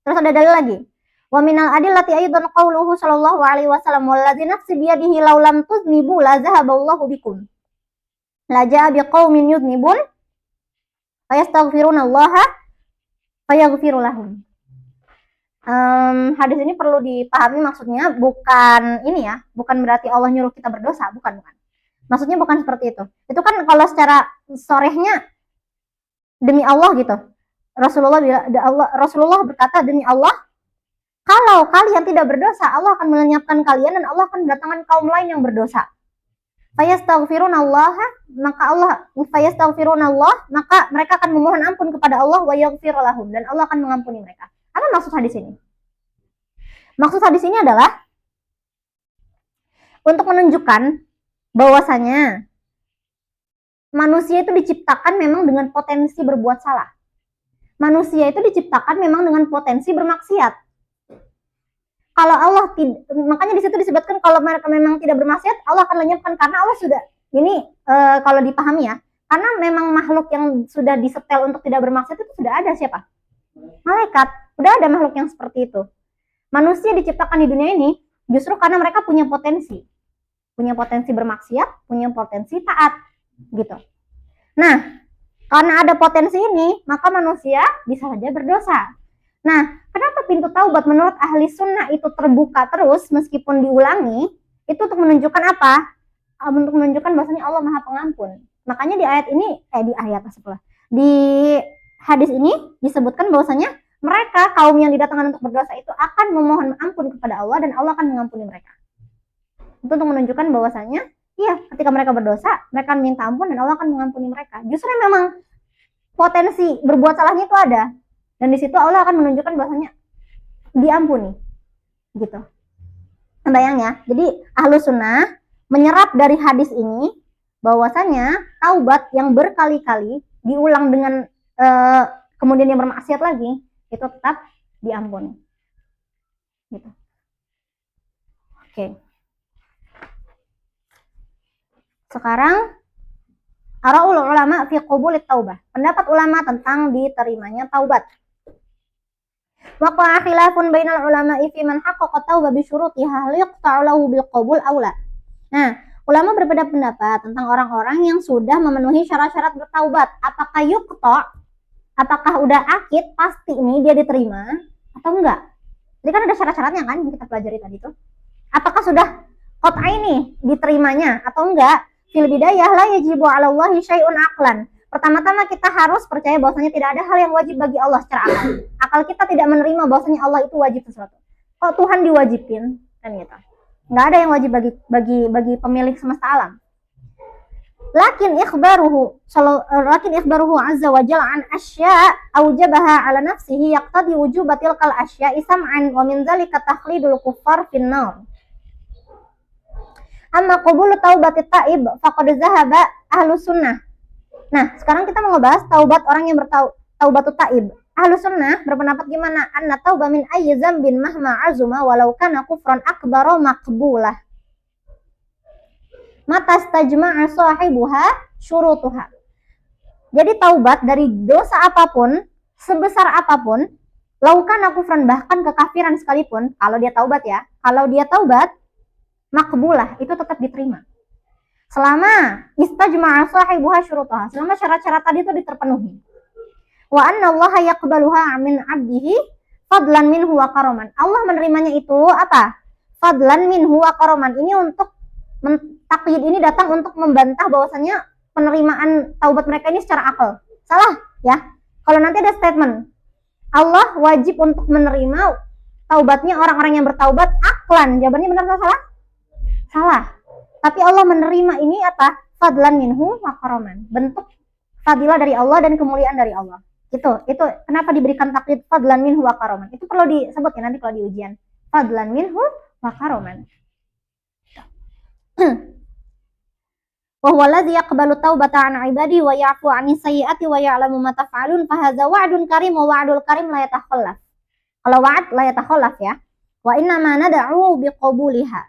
Terus ada dalil lagi. Wa minal adillati aidan qauluhu sallallahu alaihi wasallam wallazi nafsi biyadihi law lam tuznibu la zahaballahu bikum la jaa biqaumin yuznibun fayastaghfiruna allaha fayaghfiru lahum. Hadis ini perlu dipahami, maksudnya bukan ini ya, bukan berarti Allah nyuruh kita berdosa, bukan. Maksudnya bukan seperti itu. Itu kan kalau secara sorehnya demi Allah gitu. Rasulullah berkata demi Allah, kalau kalian tidak berdosa, Allah akan melenyapkan kalian dan Allah akan mendatangkan kaum lain yang berdosa. Fayastaghfirunallah, maka mereka akan memohon ampun kepada Allah wa yaghfir lahum, dan Allah akan mengampuni mereka. Apa maksud hadis ini? Maksud hadis ini adalah untuk menunjukkan bahwasanya manusia itu diciptakan memang dengan potensi berbuat salah. Manusia itu diciptakan memang dengan potensi bermaksiat. Kalau Allah makanya di situ disebutkan kalau mereka memang tidak bermaksiat, Allah akan lenyapkan, karena Allah sudah ini kalau dipahami ya, karena memang makhluk yang sudah disetel untuk tidak bermaksiat itu sudah ada siapa? Malaikat. Udah ada makhluk yang seperti itu. Manusia diciptakan di dunia ini justru karena mereka punya potensi bermaksiat, punya potensi taat, gitu. Nah, karena ada potensi ini, maka manusia bisa saja berdosa. Nah, kenapa pintu taubat menurut ahli sunnah itu terbuka terus meskipun diulangi? Itu untuk menunjukkan apa? Untuk menunjukkan bahwasanya Allah Maha Pengampun. Makanya di ayat ini, di hadis ini disebutkan bahwasanya mereka, kaum yang didatangkan untuk berdosa itu akan memohon ampun kepada Allah dan Allah akan mengampuni mereka. Itu untuk menunjukkan bahwasanya, iya, ketika mereka berdosa, mereka akan minta ampun dan Allah akan mengampuni mereka. Justru memang potensi berbuat salahnya itu ada. Dan di situ Allah akan menunjukkan bahwasanya diampuni, gitu. Bayang ya. Jadi ahlu sunnah menyerap dari hadis ini bahwasanya taubat yang berkali-kali diulang dengan kemudian yang bermaksiat lagi itu tetap diampuni, gitu. Oke. Sekarang araul ulama fi qabulit taubah. Pendapat ulama tentang diterimanya taubat. Waqa'a khilafun bainal ulama'i fi man haqqaqa taubah bi syurutiha hal yuqta'u lahu bil qabul aw la. Nah, ulama berbeda pendapat tentang orang-orang yang sudah memenuhi syarat-syarat bertaubat. Apakah yuqta', apakah udah akid pasti ini dia diterima atau enggak? Jadi kan ada syarat-syaratnya kan yang kita pelajari tadi itu. Apakah sudah qat'a ini diterimanya atau enggak? Fil bidayah la yajibu 'ala Allahi syai'un aqlan. Pertama-tama kita harus percaya bahwasanya tidak ada hal yang wajib bagi Allah secara akal. Akal kita tidak menerima bahwasanya Allah itu wajib sesuatu. Kok Tuhan diwajibin kan gitu. Enggak ada yang wajib bagi pemilik semesta alam. Lakin ikhbaruhu azza wa jalla an asya' aujabaha 'ala nafsihi yaqtadi wujubatil kal asya'i sam'an wa min dzalika takhlidul kuffar fin nar. Amma qabulu taubatit ta'ib faqad zahaba ahlu sunnah Nah, sekarang kita mau ngebahas taubat orang yang taubatut taib. Ahlus sunnah berpendapat gimana? Anna tauba min ayyi dzambin mahma azuma walau kana kufran akbara maqbulah. Mata stajma'a sahibuha syurutuha. Jadi taubat dari dosa apapun, sebesar apapun, laukan kufran bahkan kekafiran sekalipun, kalau dia taubat ya, kalau dia taubat, makbulah, itu tetap diterima. Selama istajma'a sahibuha syurutuha, selama syarat-syarat tadi itu terpenuhi. Wa anna Allah yaqbaluha min 'abdihi fadlan minhu wa karaman. Allah menerimanya itu apa? Fadlan minhu wa karaman. Ini untuk takyid ini datang untuk membantah bahwasannya penerimaan taubat mereka ini secara akal. Salah ya. Kalau nanti ada statement Allah wajib untuk menerima taubatnya orang-orang yang bertaubat aklan. Jawabannya benar atau salah? Salah. Tapi Allah menerima ini apa? Fadlan minhu wa karaman. Bentuk fadilah dari Allah dan kemuliaan dari Allah. Itu kenapa diberikan taklid fadlan minhu wa karaman. Itu perlu disebut ya nanti kalau di ujian. Fadlan minhu wa karaman. Wa huwa alladhi yaqbalu taubata an 'ibadihi wa ya'fu 'anis sayyi'ati wa ya'lamu ma taf'alun fa hadza wa'dun karim wa wa'dul karim la yatakhallaf. Kalau wa'd la yatakhallaf ya. Wa inna ma nad'u biqabuliha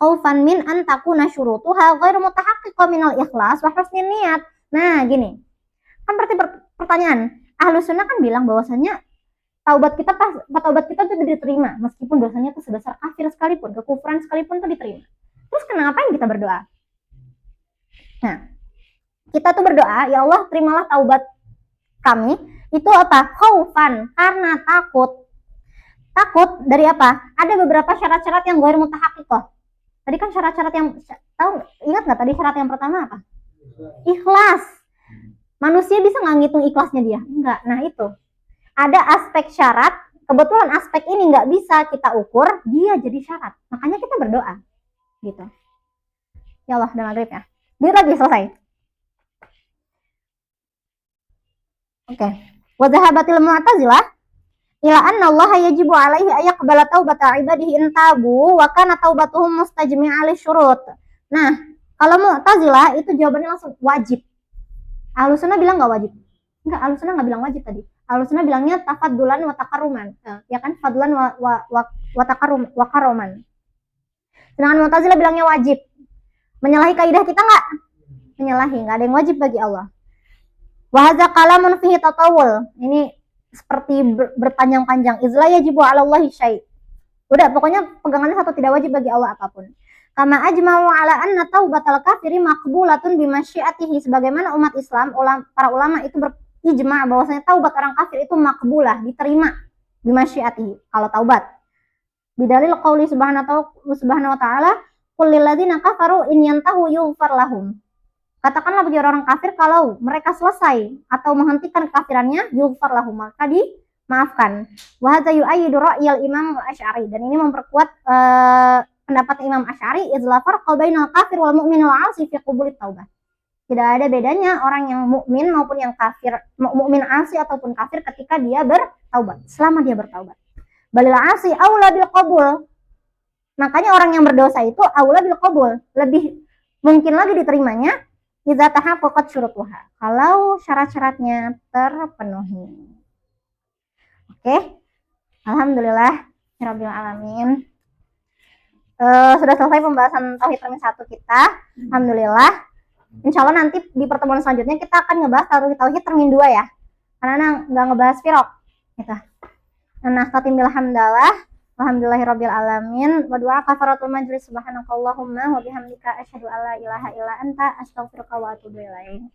khaufan min an takuna syurutuha ghairu mutahaqqiqah minal ikhlas wa husnin niyat. Nah, gini. Kan berarti pertanyaan, Ahlus Sunnah kan bilang bahwasanya taubat kita itu diterima meskipun dosanya itu sebesar kafir sekalipun, kekufuran sekalipun itu diterima. Terus kenapa yang kita berdoa? Nah, kita tuh berdoa, ya Allah terimalah taubat kami. Itu apa? Khaufan, karena takut. Takut dari apa? Ada beberapa syarat-syarat yang ghairu mutahaqqiqah. Tadi kan syarat-syarat yang ingat nggak tadi syarat yang pertama apa? Ikhlas. Manusia bisa nggak ngitung ikhlasnya dia? Enggak. Nah itu. Ada aspek syarat, kebetulan aspek ini nggak bisa kita ukur, dia jadi syarat. Makanya kita berdoa. Gitu. Ya Allah, udah maghrib ya. Dia lagi selesai. Oke. Wa dhahabatil mu'tazilah ila anna Allah yajibu alaihi ayaqbala taubata ibadihi in tabu wa kana taubatuhum mustajmi'a li syurut. Nah, kalau Mu'tazilah itu jawabannya langsung wajib. Ahlus Sunnah bilang nggak wajib. Enggak, Ahlus Sunnah nggak bilang wajib tadi. Ahlus Sunnah bilangnya tafaddulan wa taqarruman. Ya kan, fadlan wa taqarrum wa karaman. Sedangkan Mu'tazilah bilangnya wajib. Menyalahi kaidah kita nggak? Menyalahi, nggak ada yang wajib bagi Allah. Wa hadza kalamun fihi tatawul. Ini seperti berpanjang-panjang. Izla yajibu 'ala Allahi syai'. Udah, pokoknya pegangannya satu, tidak wajib bagi Allah apapun. Kama ajma'u 'ala anna taubatal kafiri maqbulatun bimasyiatihi. Sebagaimana umat Islam, para ulama itu berijma' bahwasanya taubat orang kafir itu maqbulah, diterima bimasyiatihi kalau taubat. Bidalil qauli subhanahu wa ta'ala, qul lil ladzina kafaru in yantahu yughfar lahum. Katakanlah bagi orang kafir kalau mereka selesai atau menghentikan kekafirannya, yughfar lahum, maka dimaafkan. Wa hadza yu'ayyidu ra'yal Imam Asy'ari, dan ini memperkuat pendapat Imam Asy'ari, izla farqa bainal kafir wal mu'min wal 'asi fi qubulit taubah. Tidak ada bedanya orang yang mukmin maupun yang kafir, mukmin 'asi ataupun kafir ketika dia bertaubat, selama dia bertaubat. Balil 'asi aula bil qabul. Makanya orang yang berdosa itu aula bil qabul, lebih mungkin lagi diterimanya idza tahaqqaqat syurutuha, kalau syarat-syaratnya terpenuhi. Oke. Alhamdulillah rabbil alamin. Sudah selesai pembahasan tauhid termin 1 kita. Alhamdulillah. Insyaallah nanti di pertemuan selanjutnya kita akan ngebahas tauhid termin 2 ya. Karena nggak ngebahas firaq gitu. Nah, tatimil hamdalah. Alhamdulillahirabbil alamin. Wa du'a kafaratul majlis, subhanakallahumma wa bihamdika asyhadu alla ilaha illa anta astaghfiruka wa atubu ilaik.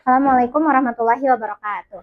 Assalamualaikum warahmatullahi wabarakatuh.